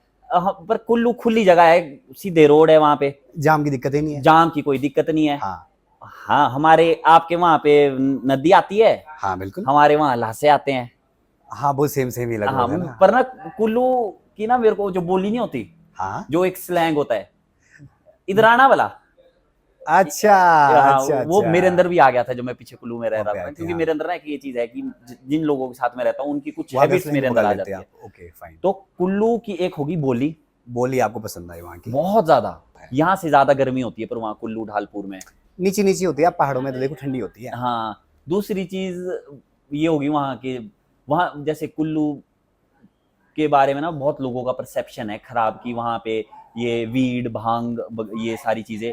पर कुल्लू खुली जगह है, सीधे रोड है, वहां पे जाम की दिक्कत ही नहीं है। जाम की कोई दिक्कत नहीं है। हाँ हाँ, हमारे आपके वहां पे नदी आती है, हाँ बिल्कुल। हमारे वहां लासे आते हैं। हाँ वो सेम सेम ही लग रहा हाँ, है ना। पर ना कुल्लू की ना मेरे को जो बोली नहीं होती, हाँ जो एक स्लैंग होता है इधराना वाला, अच्छा हाँ, अच्छा वो अच्छा। मेरे अंदर भी आ गया था जब मैं पीछे कुल्लू में रह रहा था, ओके, क्योंकि हाँ। मेरे अंदर ना एक ये चीज है कि जिन लोगों के साथ में रहता हूँ उनकी कुछ वहाँ का हैबिट्स slang मेरे अंदर पकड़ आ लेते जाती हैं है। आप। Okay fine. तो कुल्लू की एक होगी बोली, बोली आपको पसंद आई वहाँ की? बहुत ज्यादा, यहाँ से ज्यादा गर्मी होती है पर वहाँ कुल्लू ढालपुर में नीची नीची होती है, पहाड़ों में तो देखो ठंडी होती है। हाँ। दूसरी चीज ये होगी वहाँ के, वहाँ जैसे कुल्लू के बारे में ना बहुत लोगों का परसेप्शन है खराब कि वहाँ पे ये वीड भांग ये सारी चीजें,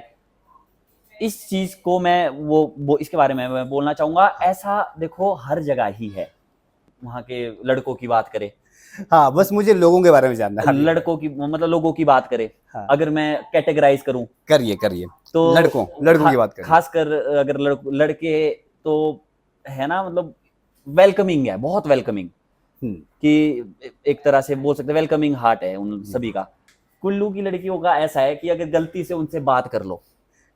इस चीज को मैं वो इसके बारे में मैं बोलना चाहूंगा। ऐसा देखो हर जगह ही है। वहाँ के लड़कों की बात करें, हाँ बस मुझे लोगों के बारे में जानना है। लड़कों की मतलब लोगों की बात करें, हाँ। अगर मैं कैटेगराइज करूं करिए करिए, तो लड़कों की बात करिए। खासकर अगर लड़के तो है ना, मतलब वेलकमिंग है, बहुत वेलकमिंग, कि एक तरह से बोल सकते हैं वेलकमिंग हार्ट है उन सभी का। कुल्लू की लड़कियों का ऐसा है कि अगर गलती से उनसे बात कर लो,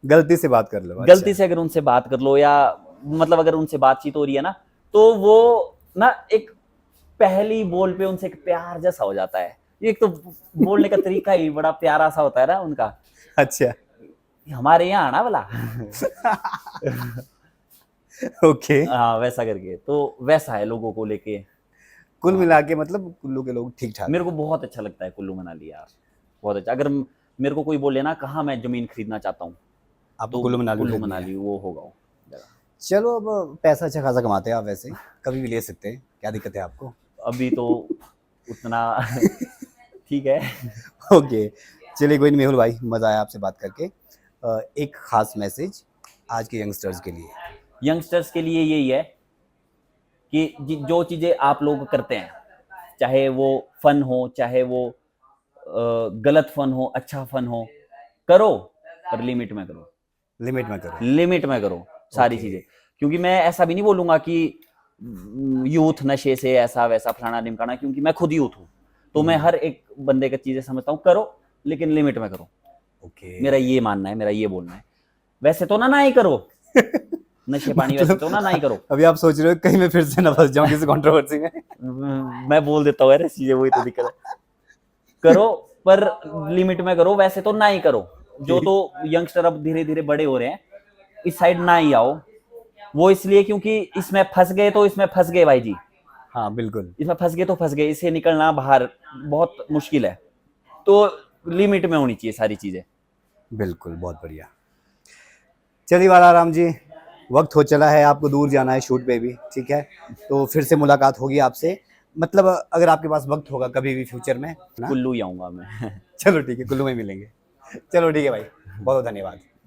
गलती से बात कर लो, गलती से अगर उनसे बात कर लो, या मतलब अगर उनसे बातचीत हो रही है ना, तो वो ना एक पहली बोल पे उनसे एक प्यार जैसा हो जाता है। एक तो बोलने का तरीका ही बड़ा प्यारा सा होता है ना उनका। अच्छा। हमारे यहाँ आना वाला। ओके। हाँ वैसा करके, तो वैसा है लोगों को लेके। कुल मिला के मतलब कुल्लू के लोग ठीक ठाक। मेरे को बहुत अच्छा लगता है कुल्लू मनाली यार, बहुत अच्छा। अगर मेरे को कोई बोले ना कहाँ मैं जमीन खरीदना चाहता हूँ, आप तो कुल्लू मनाली कुल्लू खरीदनी है। मनाली वो होगा वो जगह। चलो अब पैसा अच्छा खासा कमाते हैं आप, वैसे कभी भी ले सकते हैं, क्या दिक्कत है आपको? अभी तो उतना ठीक है। ओके, चलिए कोई नहीं मेहुल भाई, मज़ा आया आपसे बात करके। एक खास मैसेज आज के यंगस्टर्स के लिए। यंगस्टर्स के लिए यही है कि जो चीज़ें आप लोग करते हैं, चाहे वो फन हो, चाहे वो गलत फन हो, अच्छा फन हो, करो पर लिमिट में करो। लिमिट में करो। लिमिट में करो सारी Okay. चीजें। क्योंकि मैं ऐसा भी नहीं बोलूंगा कि यूथ नशे से ऐसा वैसा फलाना ढिमकाना, क्योंकि मैं खुद यूथ हूँ, तो मैं हर एक बंदे का चीजें समझता हूँ। करो लेकिन लिमिट में करो। ओके। मेरा ये मानना है, मेरा ये बोलना है। वैसे तो ना ही करो नशे पानी, वैसे तो ना ही करो। अभी आप सोच रहे हो कहीं मैं फिर से ना फंस जाऊं किसी कंट्रोवर्सी में। मैं बोल देता हूँ ऐसी चीजें, वही तो दिक्कत है। करो पर लिमिट में करो, वैसे तो ना ही करो। जो तो यंगस्टर अब धीरे धीरे बड़े हो रहे हैं, इस साइड ना ही आओ। वो इसलिए क्योंकि इसमें फंस गए तो इसमें फंस गए भाई जी। हाँ बिल्कुल। इसमें फंस गए तो फंस गए, इससे निकलना बाहर बहुत मुश्किल है। तो लिमिट में होनी चाहिए सारी चीजें। बिल्कुल, बहुत बढ़िया। चलिए बालाराम जी, वक्त हो चला है, आपको दूर जाना है शूट पे भी, ठीक है? तो फिर से मुलाकात होगी आपसे, मतलब अगर आपके पास वक्त होगा कभी भी फ्यूचर में ना। कुल्लू ही आऊंगा मैं। चलो ठीक है, कुल्लू में मिलेंगे। चलो ठीक है भाई, बहुत बहुत धन्यवाद।